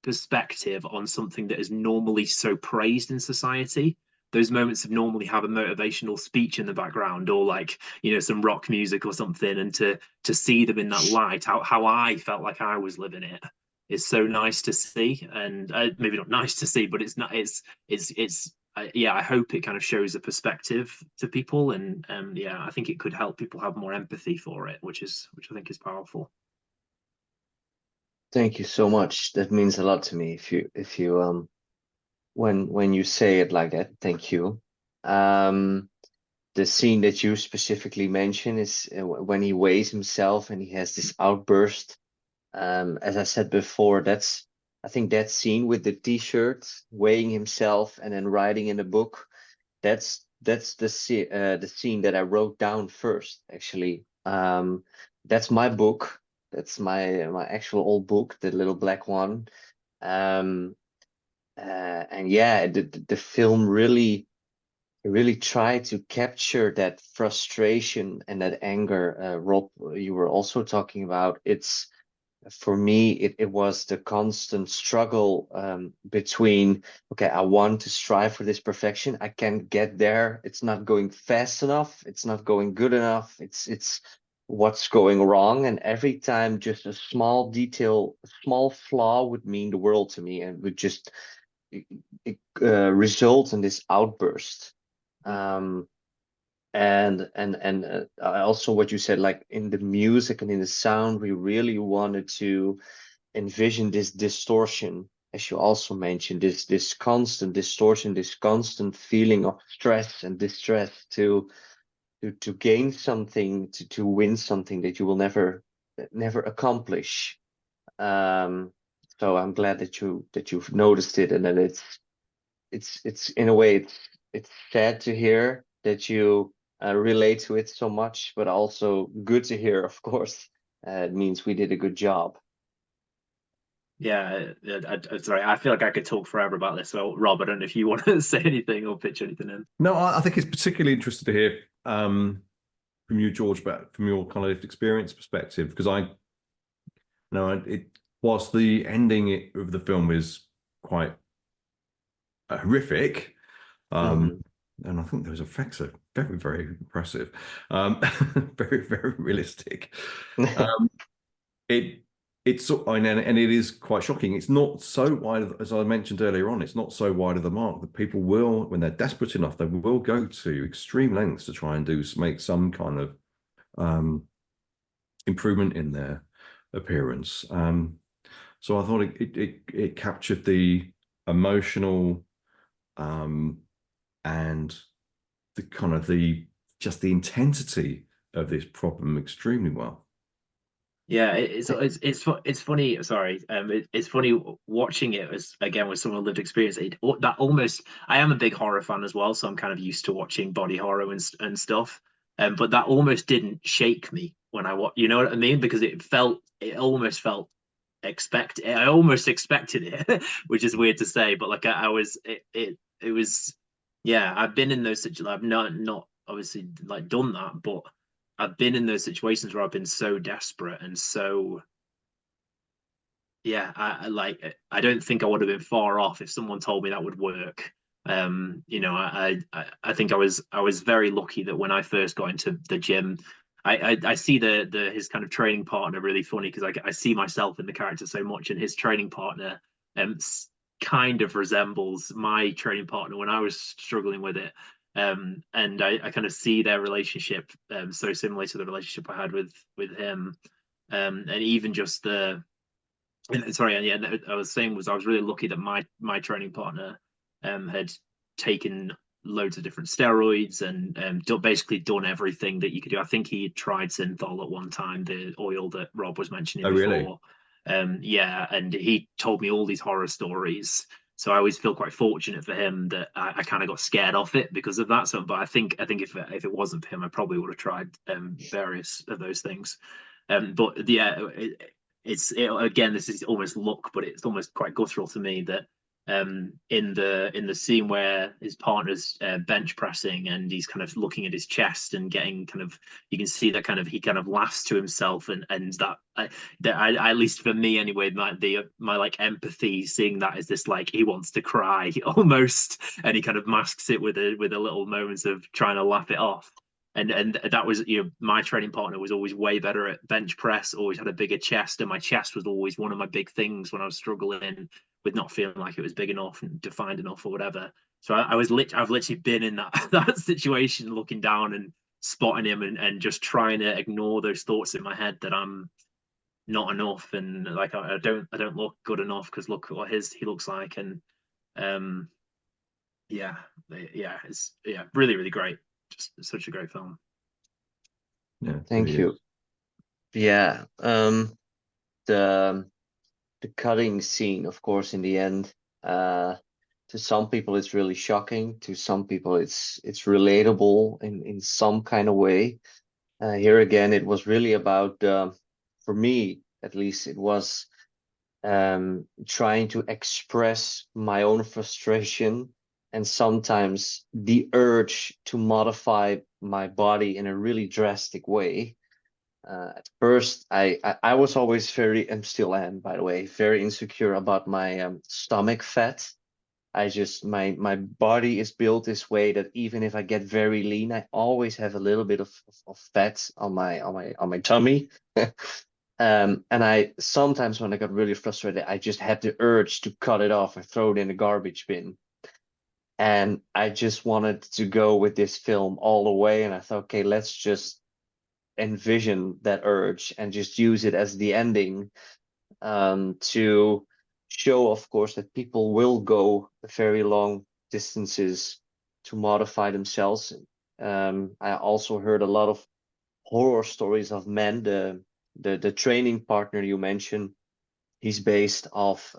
perspective on something that is normally so praised in society. Those moments of normally have a motivational speech in the background, or like some rock music or something, and to see them in that light, how I felt like I was living it, is so nice to see. And maybe not nice to see, but it's yeah, I hope it kind of shows a perspective to people, and yeah, I think it could help people have more empathy for it, which I think is powerful. Thank you so much. That means a lot to me. If you when you say it like that, thank you. The scene that you specifically mentioned is when he weighs himself and he has this outburst. As I said before, I think that scene with the t-shirt, weighing himself and then writing in the book, that's the scene that I wrote down first, actually. That's my book. That's my actual old book, the little black one. And yeah, the film really tried to capture that frustration and that anger. Rob, you were also talking about. It's, for me, it was the constant struggle between, okay, I want to strive for this perfection, I can't get there, it's not going fast enough, it's not going good enough, it's what's going wrong. And every time just a small detail, a small flaw would mean the world to me, and would just result in this outburst. And also what you said, like in the music and in the sound, we really wanted to envision this distortion, as you also mentioned, this constant distortion, this constant feeling of stress and distress to gain something, to win something that you will never accomplish. So I'm glad that you've noticed it, and that it's in a way it's sad to hear that you relate to it so much, but also good to hear, of course. It means we did a good job. Yeah, sorry, I feel like I could talk forever about this. So, Rob, I don't know if you want to say anything or pitch anything in. No, I think it's particularly interested to hear from you, George, but from your kind of lived experience perspective, because whilst the ending of the film is quite horrific, and I think those effects are very, very impressive, very, very realistic. And it is quite shocking. It's not so wide, as I mentioned earlier on, it's not so wide of the mark that people will, when they're desperate enough, they will go to extreme lengths to try and make some kind of improvement in their appearance. So I thought it captured the emotional and the kind of just the intensity of this problem extremely well. Yeah, it's funny. Sorry, it's funny watching it as again with someone lived experience. I am a big horror fan as well, so I'm kind of used to watching body horror and stuff. But that almost didn't shake me when you know what I mean? Because it almost felt I almost expected it, which is weird to say, but like I was, it was, yeah, I've been in those situations. I've not obviously like done that, but I've been in those situations where I've been so desperate and so, yeah, I don't think I would have been far off if someone told me that would work. You know, I think I was very lucky that when I first got into the gym, I see his kind of training partner really funny because I see myself in the character so much, and his training partner kind of resembles my training partner when I was struggling with it. And I kind of see their relationship so similar to the relationship I had with him. And even just sorry, and yeah, I was saying I was really lucky that my training partner had taken loads of different steroids and basically done everything that you could do. I think he had tried synthol at one time, the oil that Rob was mentioning before. Really? Yeah, and he told me all these horror stories. So I always feel quite fortunate for him that I kind of got scared off it because of that. So, but I think if it wasn't for him, I probably would have tried various of those things. But yeah, again, this is almost luck, but it's almost quite guttural to me that in the scene where his partner's bench pressing and he's kind of looking at his chest and getting kind of, you can see that kind of he kind of laughs to himself, and that at least for me anyway, my like empathy seeing that is this like he wants to cry almost, and he kind of masks it with a little moments of trying to laugh it off. And that was, you know, my training partner was always way better at bench press, always had a bigger chest, and my chest was always one of my big things when I was struggling with not feeling like it was big enough and defined enough or whatever. So I've literally been in that situation, looking down and spotting him and just trying to ignore those thoughts in my head that I'm not enough and like I don't look good enough because look what he looks like. And it's really, really great. Just such a great film. Yeah, Thank really you. is. Yeah, the cutting scene, of course, in the end, to some people it's really shocking. To some people it's relatable in some kind of way. Here again, it was really about, for me at least, it was trying to express my own frustration and sometimes the urge to modify my body in a really drastic way. At first, I was always and still am, by the way, very insecure about my stomach fat. My body is built this way that even if I get very lean, I always have a little bit of fat on my tummy. And I sometimes when I got really frustrated, I just had the urge to cut it off and throw it in the garbage bin. And I just wanted to go with this film all the way. And I thought, okay, let's just envision that urge and just use it as the ending, to show, of course, that people will go very long distances to modify themselves. I also heard a lot of horror stories of men. The training partner you mentioned, he's based off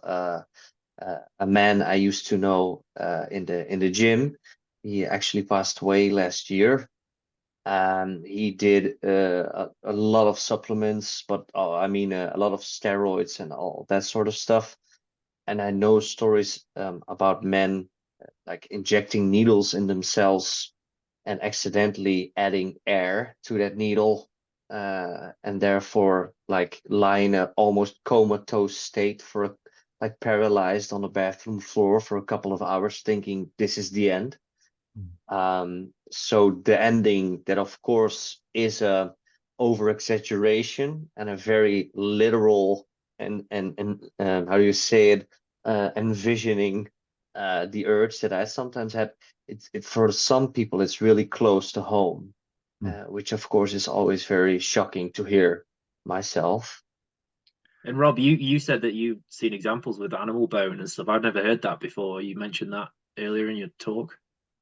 a man I used to know in the gym. He actually passed away last year. He did a lot of supplements, but I mean a lot of steroids and all that sort of stuff. And I know stories about men like injecting needles in themselves and accidentally adding air to that needle, and therefore like lying in an almost comatose state for like paralyzed on the bathroom floor for a couple of hours thinking this is the end. So the ending, that of course is a over exaggeration and a very literal and how do you say it, envisioning the urge that I sometimes had. For some people it's really close to home, which of course is always very shocking to hear myself. And Rob, you said that you've seen examples with animal bone and stuff. I've never heard that before. You mentioned that earlier in your talk.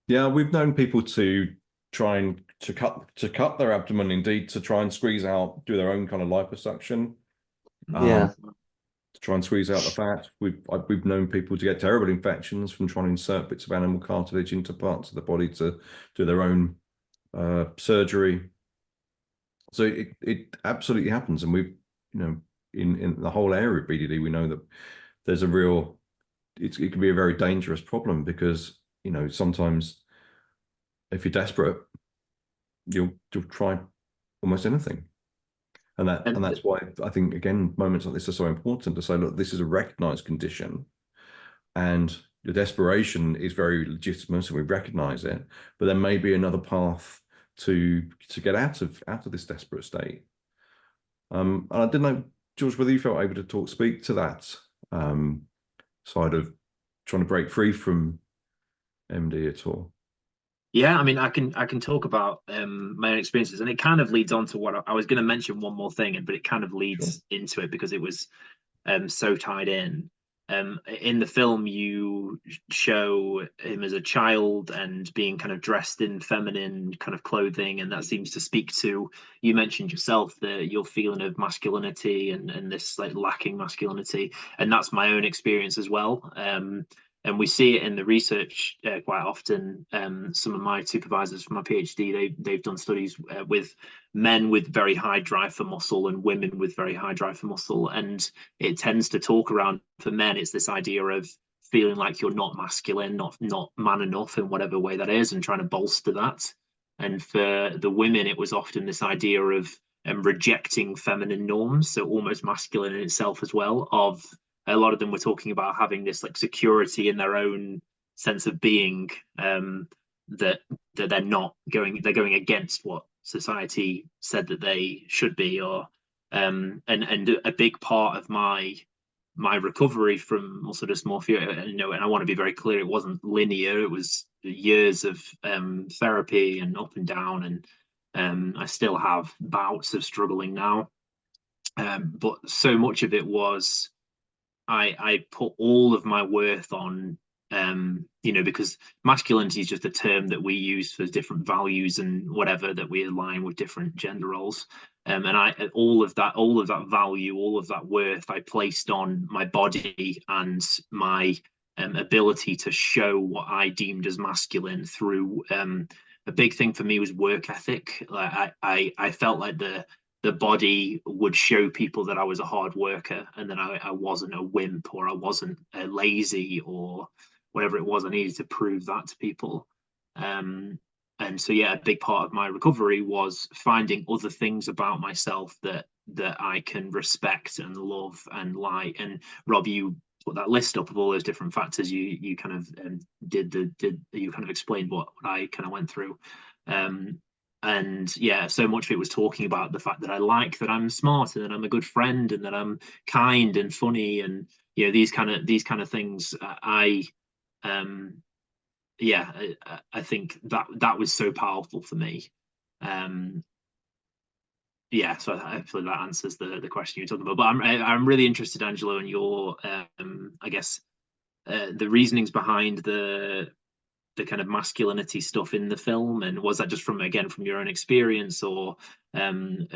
Yeah, we've known people to try and to cut their abdomen, indeed, to try and squeeze out, do their own kind of liposuction. Yeah. To try and squeeze out the fat. We've known people to get terrible infections from trying to insert bits of animal cartilage into parts of the body to do their own surgery. So it absolutely happens, and we've, you know, in the whole area of BDD, we know that there's a real, it can be a very dangerous problem, because, you know, sometimes if you're desperate, you'll try almost anything. And that's why I think, again, moments like this are so important to say, look, this is a recognized condition, and the desperation is very legitimate, and we recognize it, but there may be another path to get out of this desperate state. And I didn't know, George, whether you felt able to speak to that side of trying to break free from MD at all. Yeah, I mean, I can talk about my own experiences, and it kind of leads on to what I was going to mention one more thing, but it kind of leads into it because it was so tied in. In the film, you show him as a child and being kind of dressed in feminine kind of clothing, and that seems to speak to, you mentioned yourself, your feeling of masculinity and this like lacking masculinity, and that's my own experience as well. And we see it in the research quite often. Some of my supervisors for my PhD, they've done studies with men with very high drive for muscle and women with very high drive for muscle, and it tends to talk around, for men, it's this idea of feeling like you're not masculine, not man enough in whatever way that is, and trying to bolster that. And for the women, it was often this idea of rejecting feminine norms, so almost masculine in itself as well. Of a lot of them were talking about having this like security in their own sense of being, that they're not going, they're going against what society said that they should be, or and a big part of my recovery from muscle dysmorphia, you know, and I want to be very clear, it wasn't linear. It was years of therapy and up and down, and I still have bouts of struggling now, but so much of it was I put all of my worth on, you know, because masculinity is just a term that we use for different values and whatever that we align with different gender roles. And all of that value, all of that worth, I placed on my body and my ability to show what I deemed as masculine through. A big thing for me was work ethic. Like I felt like the body would show people that I was a hard worker, and that I wasn't a wimp, or I wasn't lazy, or whatever it was. I needed to prove that to people. And so, yeah, a big part of my recovery was finding other things about myself that I can respect and love and like. And Rob, you put that list up of all those different factors. You kind of you kind of explained what I kind of went through. And yeah, so much of it was talking about the fact that I like that I'm smart, and that I'm a good friend, and that I'm kind and funny, and you know, these kind of things. Yeah, I think that was so powerful for me. Yeah, so hopefully that answers the question you're talking about. But I'm really interested, Angelo, in your I guess the reasonings behind the kind of masculinity stuff in the film, and was that just from your own experience, or I'm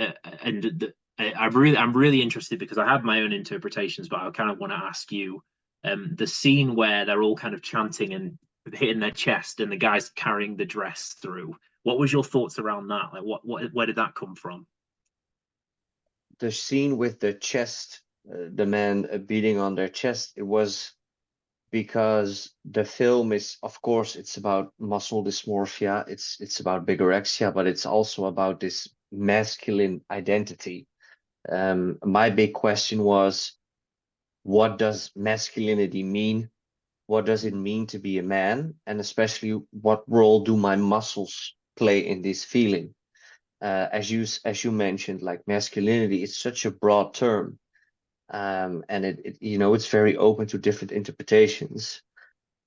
really interested because I have my own interpretations, but I kind of want to ask you, the scene where they're all kind of chanting and hitting their chest, and the guy's carrying the dress through. What was your thoughts around that? Like, where did that come from? The scene with the chest, the man beating on their chest, it was because the film is, of course, it's about muscle dysmorphia, it's about bigorexia, but it's also about this masculine identity. My big question was, what does masculinity mean? What does it mean to be a man? And especially, what role do my muscles play in this feeling? As you mentioned, like masculinity is such a broad term, and it you know, it's very open to different interpretations.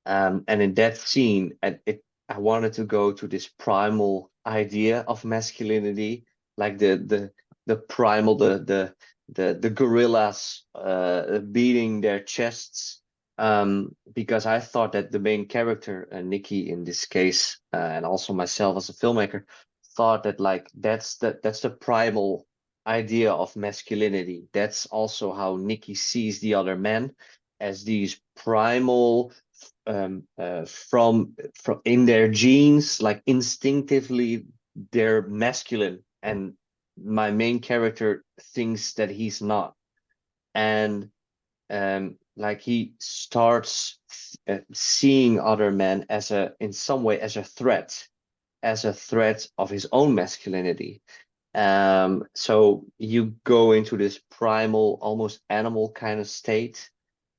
And in that scene, I wanted to go to this primal idea of masculinity, like the primal, the gorillas beating their chests, because I thought that the main character, Nikki in this case, and also myself as a filmmaker, thought that like that's the primal idea of masculinity. That's also how Nikki sees the other men, as these primal, from in their genes, like instinctively they're masculine, and my main character thinks that he's not. And like he starts seeing other men as in some way as a threat of his own masculinity. So you go into this primal, almost animal kind of state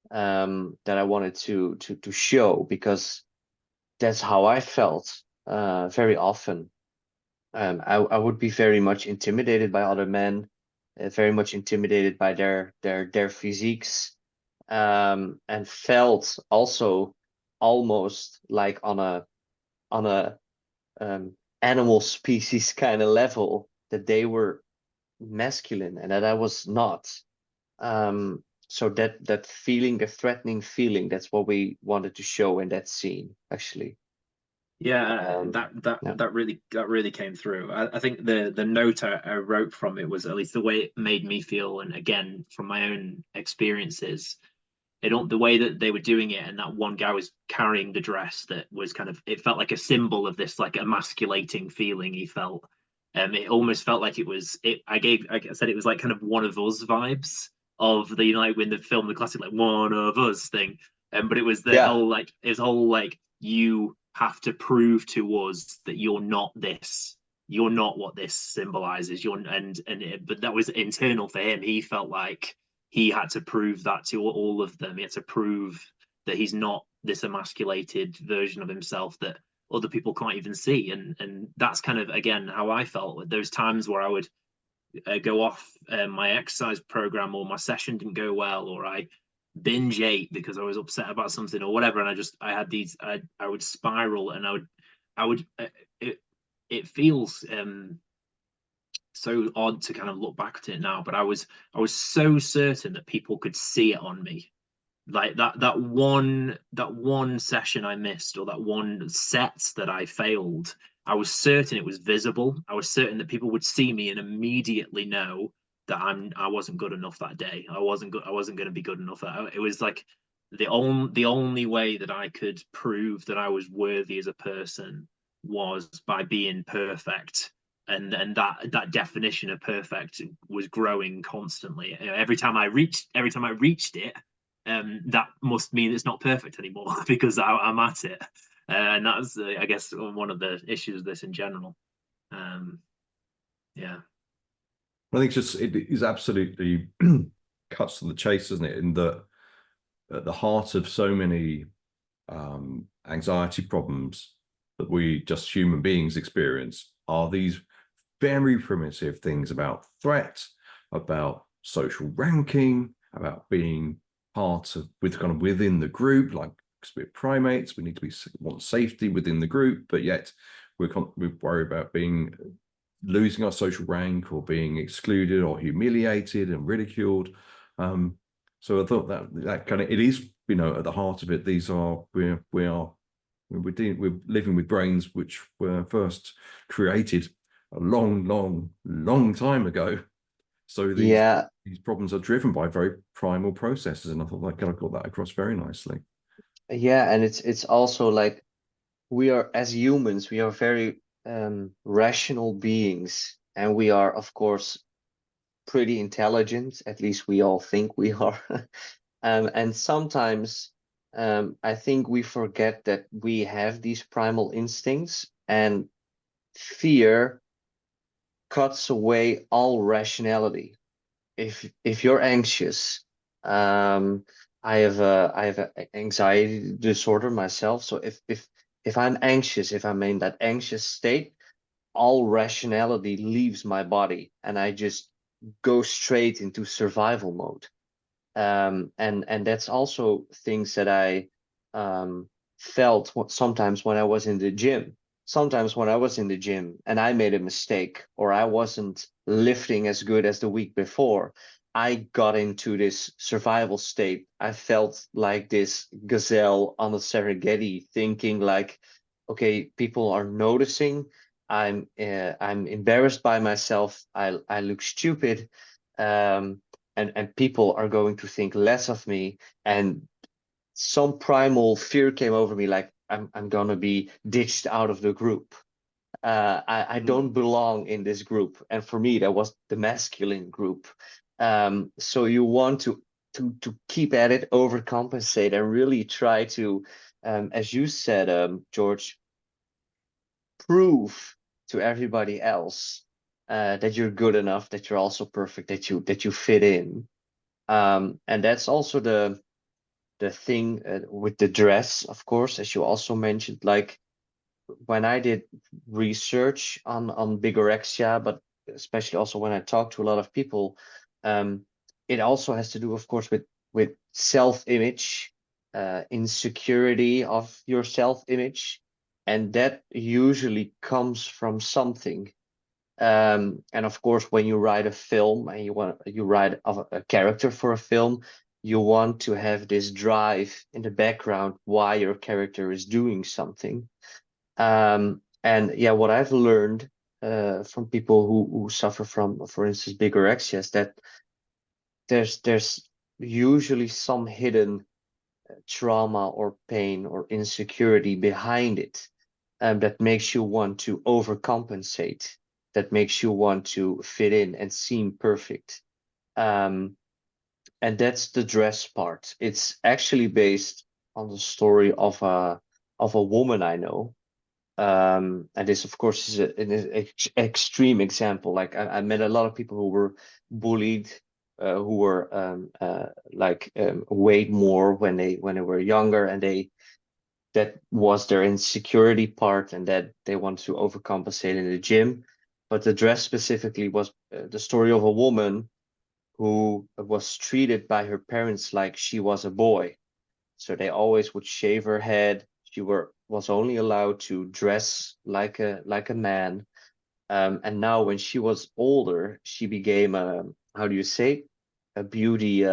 that I wanted to show, because that's how I felt very often. I would be very much intimidated by other men, very much intimidated by their physiques, and felt also almost like on a animal species kind of level that they were masculine and that I was not. So that feeling, the threatening feeling, that's what we wanted to show in that scene, actually. Yeah, Yeah. that really came through. I think the note I wrote from it was, at least the way it made me feel, and again from my own experiences, the way that they were doing it, and that one guy was carrying the dress that was kind of, it felt like a symbol of this like emasculating feeling he felt. It almost felt like it was I said it was like kind of One of Us vibes of the, you know, like when the film, the classic like One of Us thing. But it was the whole like, his whole like, you have to prove to us that you're not this, you're not what this symbolizes. But that was internal for him. He felt like he had to prove that to all of them. He had to prove that he's not this emasculated version of himself that other people can't even see. And that's kind of, again, how I felt at those times where I would go off my exercise program, or my session didn't go well, or I binge ate because I was upset about something or whatever. And I would spiral, and it feels so odd to kind of look back at it now, but I was so certain that people could see it on me. Like that one session I missed, or that one set that I failed, I was certain it was visible. I was certain that people would see me and immediately know that I wasn't good enough that day. I wasn't going to be good enough. It was like the only way that I could prove that I was worthy as a person was by being perfect. And that definition of perfect was growing constantly. Every time I reached it, that must mean it's not perfect anymore because I'm at it. And that's, I guess, one of the issues of this in general. Yeah. I think it is absolutely cuts to the chase, isn't it? In that, at the heart of so many anxiety problems that we just human beings experience are these very primitive things about threat, about social ranking, about being within the group. Like, because we're primates, we need to want safety within the group, but yet we worry about losing our social rank, or being excluded or humiliated and ridiculed. So I thought that kind of, it is, you know, at the heart of it, we're living with brains which were first created a long time ago. So these problems are driven by very primal processes, and I thought I got that across very nicely. Yeah, and it's also like, we are, as humans, we are very rational beings, and we are, of course, pretty intelligent. At least we all think we are. And sometimes I think we forget that we have these primal instincts, and fear cuts away all rationality. If you're anxious, I have an anxiety disorder myself. So if I'm anxious, if I'm in that anxious state, all rationality leaves my body, and I just go straight into survival mode. And that's also things that I felt sometimes when I was in the gym. Sometimes when I was in the gym and I made a mistake, or I wasn't lifting as good as the week before, I got into this survival state. I felt like this gazelle on the Serengeti, thinking like, okay, people are noticing. I'm embarrassed by myself. I look stupid. And people are going to think less of me. And some primal fear came over me, like I'm gonna be ditched out of the group. I don't belong in this group. And for me, that was the masculine group. So you want to keep at it, overcompensate, and really try to, as you said, George, prove to everybody else that you're good enough, that you're also perfect, that you fit in. And that's also the thing with the dress, of course, as you also mentioned. Like when I did research on bigorexia, but especially also when I talk to a lot of people, it also has to do, of course, with self-image, insecurity of your self-image, and that usually comes from something. And of course, when you write a film and you write a character for a film, you want to have this drive in the background why your character is doing something. And yeah, what I've learned from people who suffer from, for instance, bigorexia, is that there's usually some hidden trauma or pain or insecurity behind it, that makes you want to overcompensate, that makes you want to fit in and seem perfect. And that's the dress part. It's actually based on the story of a woman I know. And this, of course, is an extreme example. Like I met a lot of people who were bullied, who were weighed more when they were younger, and that was their insecurity part, and that they wanted to overcompensate in the gym. But the dress specifically was the story of a woman who was treated by her parents like she was a boy. So they always would shave her head. She was only allowed to dress like a man. And now when she was older, she became how do you say, a beauty,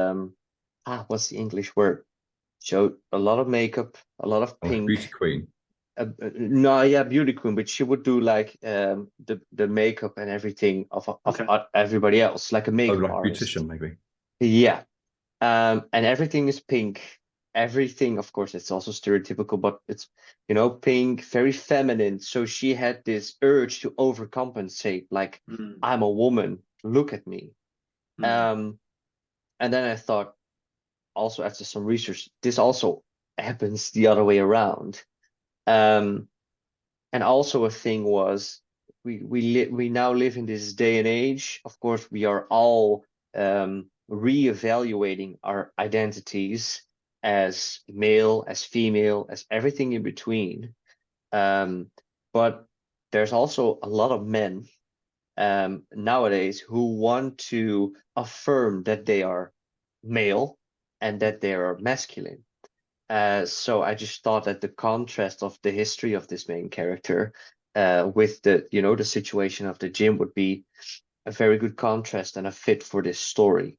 what's the English word? So a lot of makeup, a lot of pink. Beauty queen. No, yeah, beauty queen, but she would do like the makeup and everything of everybody else, like a makeup like artist. beautician, maybe. Yeah. And everything is pink. Everything, of course, it's also stereotypical, but it's, pink, very feminine. So she had this urge to overcompensate, like, I'm a woman, look at me. And then I thought, also after some research, this also happens the other way around. And also a thing was, we now live in this day and age. Of course, we are all reevaluating our identities as male, as female, as everything in between. But there's also a lot of men nowadays who want to affirm that they are male and that they are masculine. So I just thought that the contrast of the history of this main character with the situation of the gym would be a very good contrast and a fit for this story.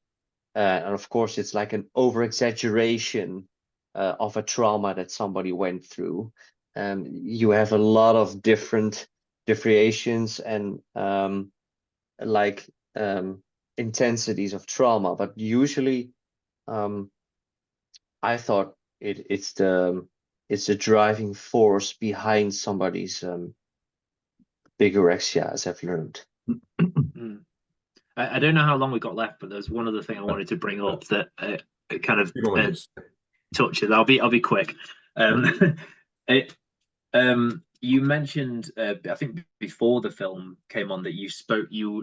And of course, it's like an over-exaggeration of a trauma that somebody went through. You have a lot of different variations and intensities of trauma, but usually I thought it's the driving force behind somebody's bigorexia, as I've learned. I don't know how long we got left, but there's one other thing I wanted to bring up that kind of touches. I'll be quick. You mentioned, I think before the film came on, that you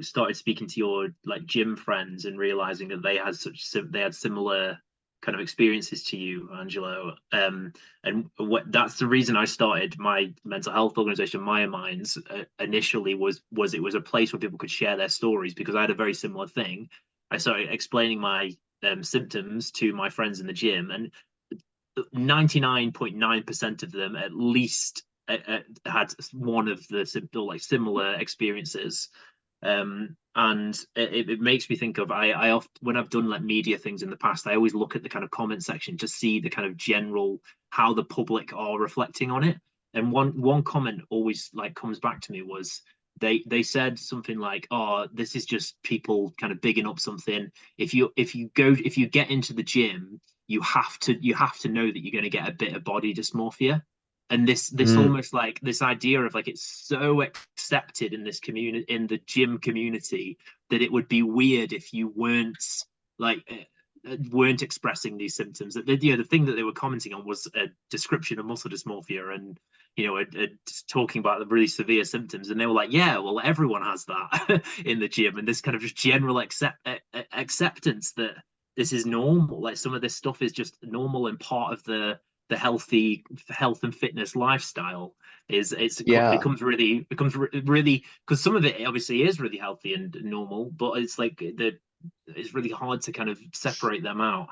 started speaking to your like gym friends and realizing that they had similar kind of experiences to you, Angelo. And that's the reason I started my mental health organization, MyoMinds. Initially was it was a place where people could share their stories, because I had a very similar thing. I started explaining my symptoms to my friends in the gym, and 99.9% of them at least had one of the similar experiences. And it makes me think of I often, when I've done like media things in the past, I always look at the kind of comment section to see the kind of general how the public are reflecting on it. And one comment always like comes back to me was they said something like, "Oh, this is just people kind of bigging up something. If you get into the gym, you have to know that you're going to get a bit of body dysmorphia." And this almost like this idea of like it's so accepted in this community, in the gym community, that it would be weird if you weren't expressing these symptoms. That the thing that they were commenting on was a description of muscle dysmorphia, and talking about the really severe symptoms, and they were like, yeah, well, everyone has that in the gym, and this kind of just general acceptance that this is normal. Like some of this stuff is just normal and part of the healthy health and fitness lifestyle. Becomes really, because some of it obviously is really healthy and normal, but it's like it's really hard to kind of separate them out.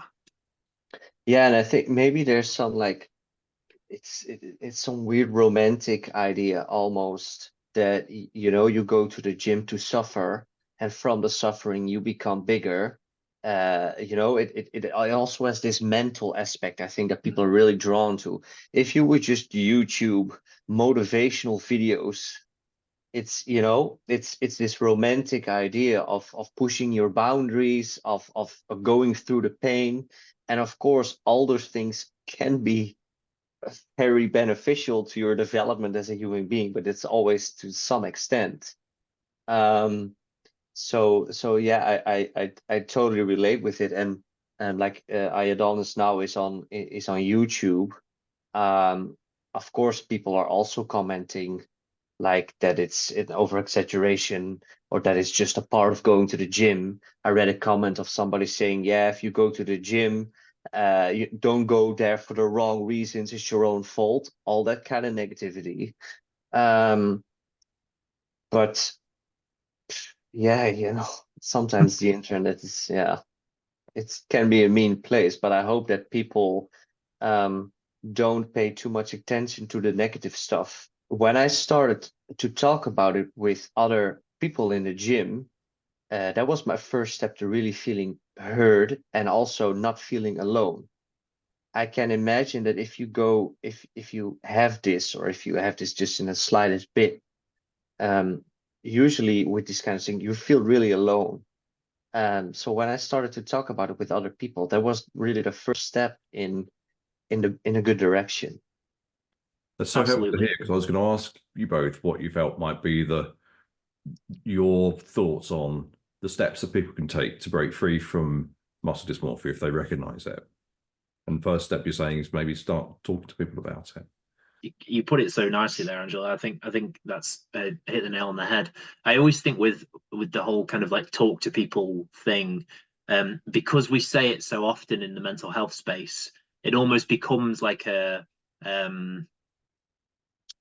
Yeah, and I think maybe there's some like it's some weird romantic idea almost that you go to the gym to suffer, and from the suffering you become bigger. It also has this mental aspect, I think, that people are really drawn to. If you would just YouTube motivational videos, it's this romantic idea of pushing your boundaries, of going through the pain, and of course all those things can be very beneficial to your development as a human being, but it's always to some extent. So yeah, I totally relate with it, and like I-Adonis now is on YouTube. Of course, people are also commenting like that it's an over exaggeration, or that it's just a part of going to the gym. I read a comment of somebody saying, yeah, if you go to the gym, you don't go there for the wrong reasons, it's your own fault, all that kind of negativity. But yeah, sometimes the internet is, it can be a mean place, but I hope that people don't pay too much attention to the negative stuff. When I started to talk about it with other people in the gym, that was my first step to really feeling heard and also not feeling alone. I can imagine that if you have this, or if you have this just in the slightest bit, usually with this kind of thing, you feel really alone. So when I started to talk about it with other people, that was really the first step in a good direction. That's so helpful to Absolutely. hear, because I was going to ask you both what you felt might be your thoughts on the steps that people can take to break free from muscle dysmorphia if they recognize it. And first step you're saying is maybe start talking to people about it. You put it so nicely there, Angela. I think that's hit the nail on the head. I always think with the whole kind of like talk to people thing, because we say it so often in the mental health space, it almost becomes like a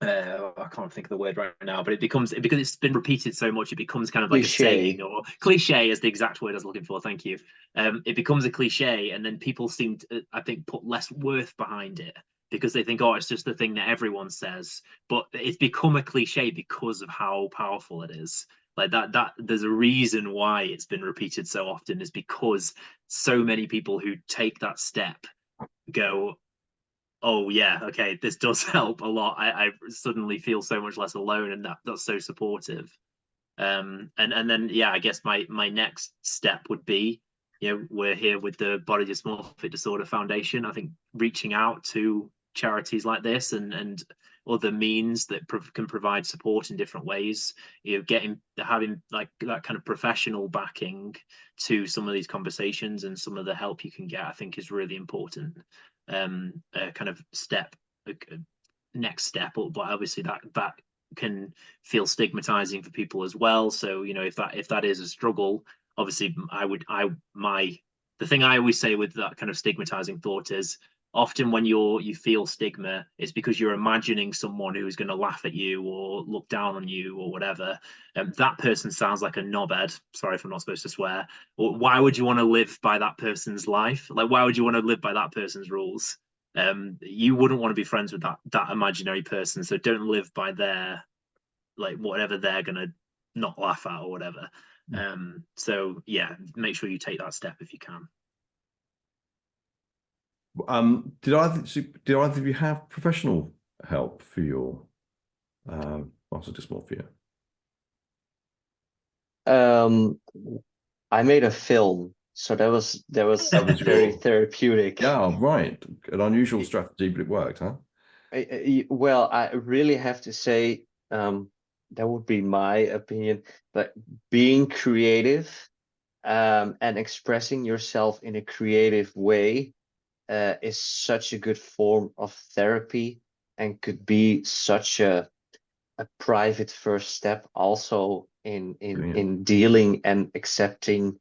I can't think of the word right now, but because it's been repeated so much, it becomes kind of like Cliche. a saying, or cliche is the exact word I was looking for. Thank you. It becomes a cliche, and then people seem to, I think, put less worth behind it, because they think, oh, it's just the thing that everyone says. But it's become a cliche because of how powerful it is. Like that there's a reason why it's been repeated so often, is because so many people who take that step go, oh yeah, okay, this does help a lot. I suddenly feel so much less alone, and that's so supportive. And then yeah, I guess my next step would be, we're here with the Body Dysmorphic Disorder Foundation. I think reaching out to charities like this and other means that can provide support in different ways, having like that kind of professional backing to some of these conversations and some of the help you can get, I think is really important. Kind of next step, but obviously that can feel stigmatizing for people as well. So if that is a struggle, obviously the thing I always say with that kind of stigmatizing thought is, often when you feel stigma, it's because you're imagining someone who's going to laugh at you or look down on you or whatever. That person sounds like a knobhead. Sorry if I'm not supposed to swear. Or why would you want to live by that person's life? Like, why would you want to live by that person's rules? You wouldn't want to be friends with that imaginary person. So don't live by their, like, whatever they're gonna not laugh at or whatever. So yeah, make sure you take that step if you can. Did either of you have professional help for your muscle dysmorphia? I made a film, so that was very therapeutic. Yeah, right. An unusual strategy, but it worked, huh? Well, I really have to say, that would be my opinion, but being creative and expressing yourself in a creative way is such a good form of therapy and could be such a private first step also in dealing and accepting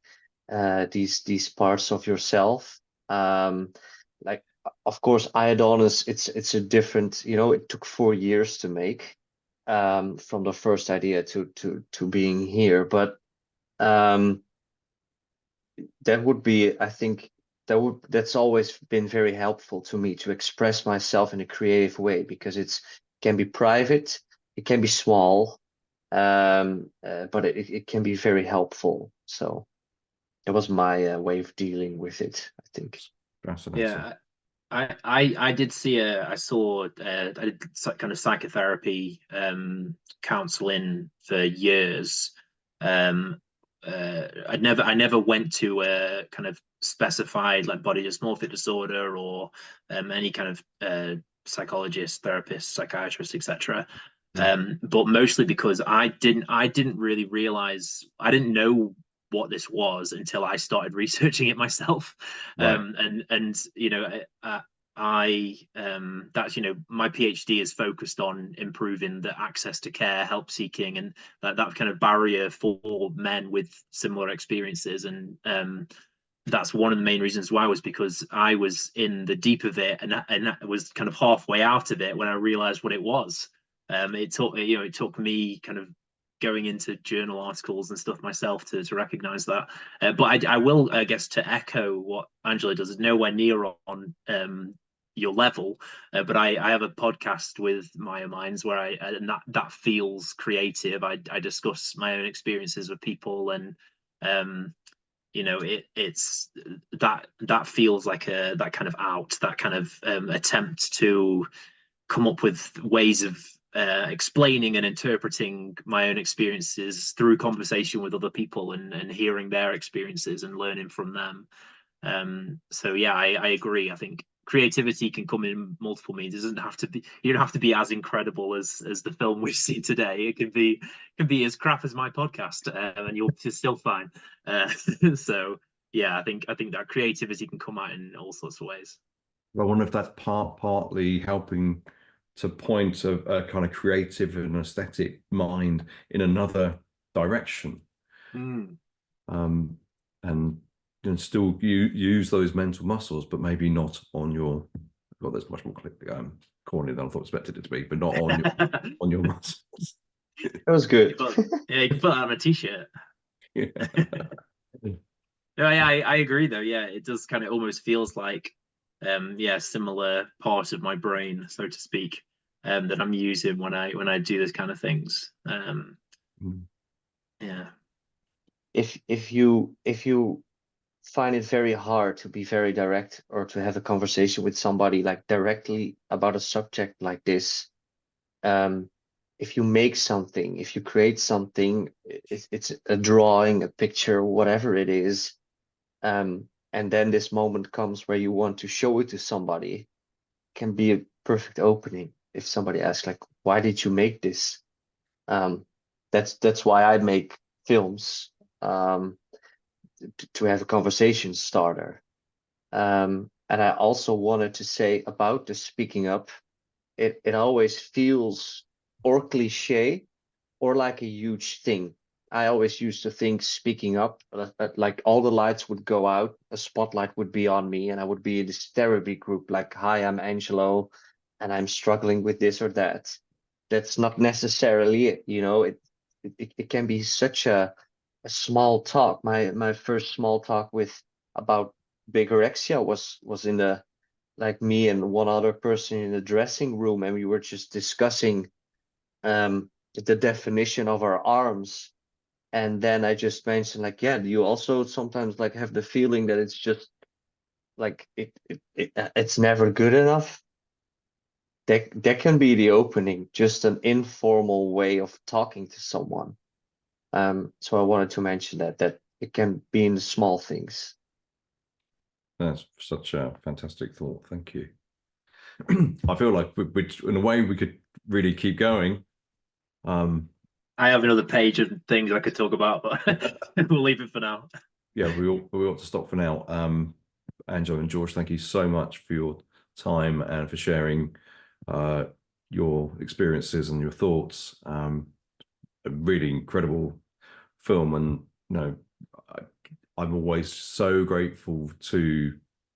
these parts of yourself. Like, of course, I-Adonis, it's a different, it took 4 years to make, from the first idea to being here. But that would be, I think, that's always been very helpful to me to express myself in a creative way, because it can be private, it can be small, but it can be very helpful. So that was my way of dealing with it, I think. Fascinating. Yeah, I did see I did kind of psychotherapy counseling for years. I never went to a kind of specified like body dysmorphic disorder or any kind of psychologist, therapist, psychiatrist, etc. But mostly because I didn't really realize, I didn't know what this was until I started researching it myself. Right. And I that's my PhD is focused on improving the access to care, help seeking, and that kind of barrier for men with similar experiences. And that's one of the main reasons why, was because I was in the deep of it, and I was kind of halfway out of it when I realized what it was. It took me kind of going into journal articles and stuff myself to recognize that. But I will, I guess, to echo what Angelo does, is nowhere near on your level. But I have a podcast with MyoMinds where and that feels creative. I discuss my own experiences with people, and it's that feels like that kind of that kind of attempt to come up with ways of explaining and interpreting my own experiences through conversation with other people, and hearing their experiences and learning from them. So yeah, I agree. I think creativity can come in multiple means. It doesn't have to be, you don't have to be as incredible as the film we've seen today. It can be as crap as my podcast, and you're still fine. So yeah, I think that creativity can come out in all sorts of ways. I wonder if that's partly helping to point a kind of creative and aesthetic mind in another direction. And still use those mental muscles, but maybe not on your. God, that's much more corny than I thought expected it to be, but not on your on your muscles. That was good. You can put that on a t-shirt. Yeah. No, I agree though. Yeah, it does kind of almost feels like similar part of my brain, so to speak, that I'm using when I do this kind of things. Yeah. If you find it very hard to be very direct or to have a conversation with somebody like directly about a subject like this, if you make something, if you create something, it's a drawing, a picture, whatever it is, and then this moment comes where you want to show it to somebody, can be a perfect opening. If somebody asks, like, why did you make this? That's why I make films, to have a conversation starter. And I also wanted to say about the speaking up, it always feels or cliche or like a huge thing. I always used to think speaking up, like all the lights would go out, a spotlight would be on me, and I would be in this therapy group, like, hi, I'm Angelo, and I'm struggling with this or that. That's not necessarily it, it can be such a small talk. My first small talk about bigorexia was in the, like, me and one other person in the dressing room, and we were just discussing the definition of our arms. And then I just mentioned, like, yeah, do you also sometimes like have the feeling that it's just like it's never good enough? That can be the opening, just an informal way of talking to someone. So I wanted to mention that it can be in the small things. That's such a fantastic thought. Thank you. I feel like we in a way we could really keep going. I have another page of things I could talk about, but we'll leave it for now. Yeah, we ought to stop for now. Angelo and George, thank you so much for your time and for sharing your experiences and your thoughts. A really incredible film, and I'm always so grateful to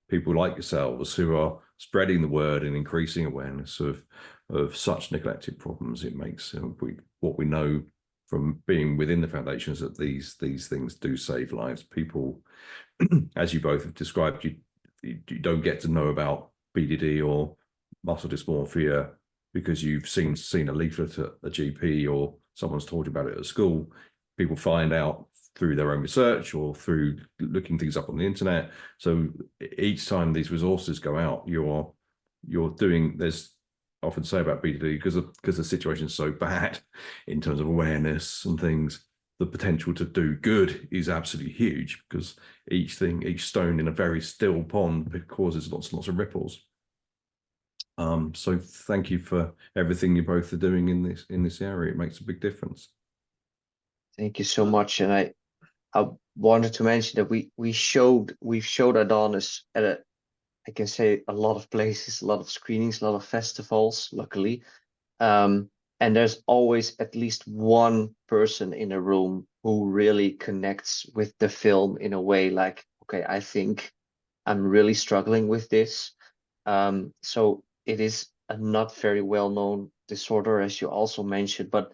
people like yourselves who are spreading the word and increasing awareness of such neglected problems. It makes what we know from being within the foundations that these things do save lives. People, as you both have described, you don't get to know about BDD or muscle dysmorphia because you've seen a leaflet at a GP or someone's told you about it at school. People find out through their own research or through looking things up on the internet. So each time these resources go out, you're doing, there's often say about BDD, because the situation is so bad in terms of awareness and things, the potential to do good is absolutely huge, because each stone in a very still pond causes lots and lots of ripples. So thank you for everything you both are doing in this area. It makes a big difference. Thank you so much. And I wanted to mention that we've showed I-Adonis at I can say a lot of places, a lot of screenings, a lot of festivals, luckily. And there's always at least one person in a room who really connects with the film in a way like, okay, I think I'm really struggling with this. So it is a not very well-known disorder, as you also mentioned, but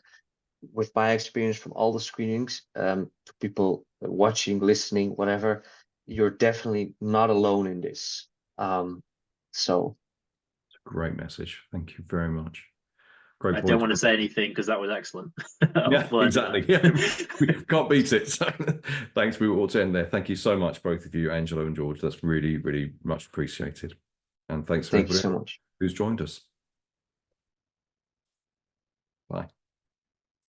with my experience from all the screenings, to people watching, listening, whatever, you're definitely not alone in this. So It's a great message. Thank you very much. Great I point. don't want to say anything because that was excellent. Yeah, exactly. Yeah, we can't beat it. So thanks. We will all end there. Thank you so much, both of you, Angelo and George. That's really, really much appreciated. And thanks for thank you everybody so much. who's joined us. Bye.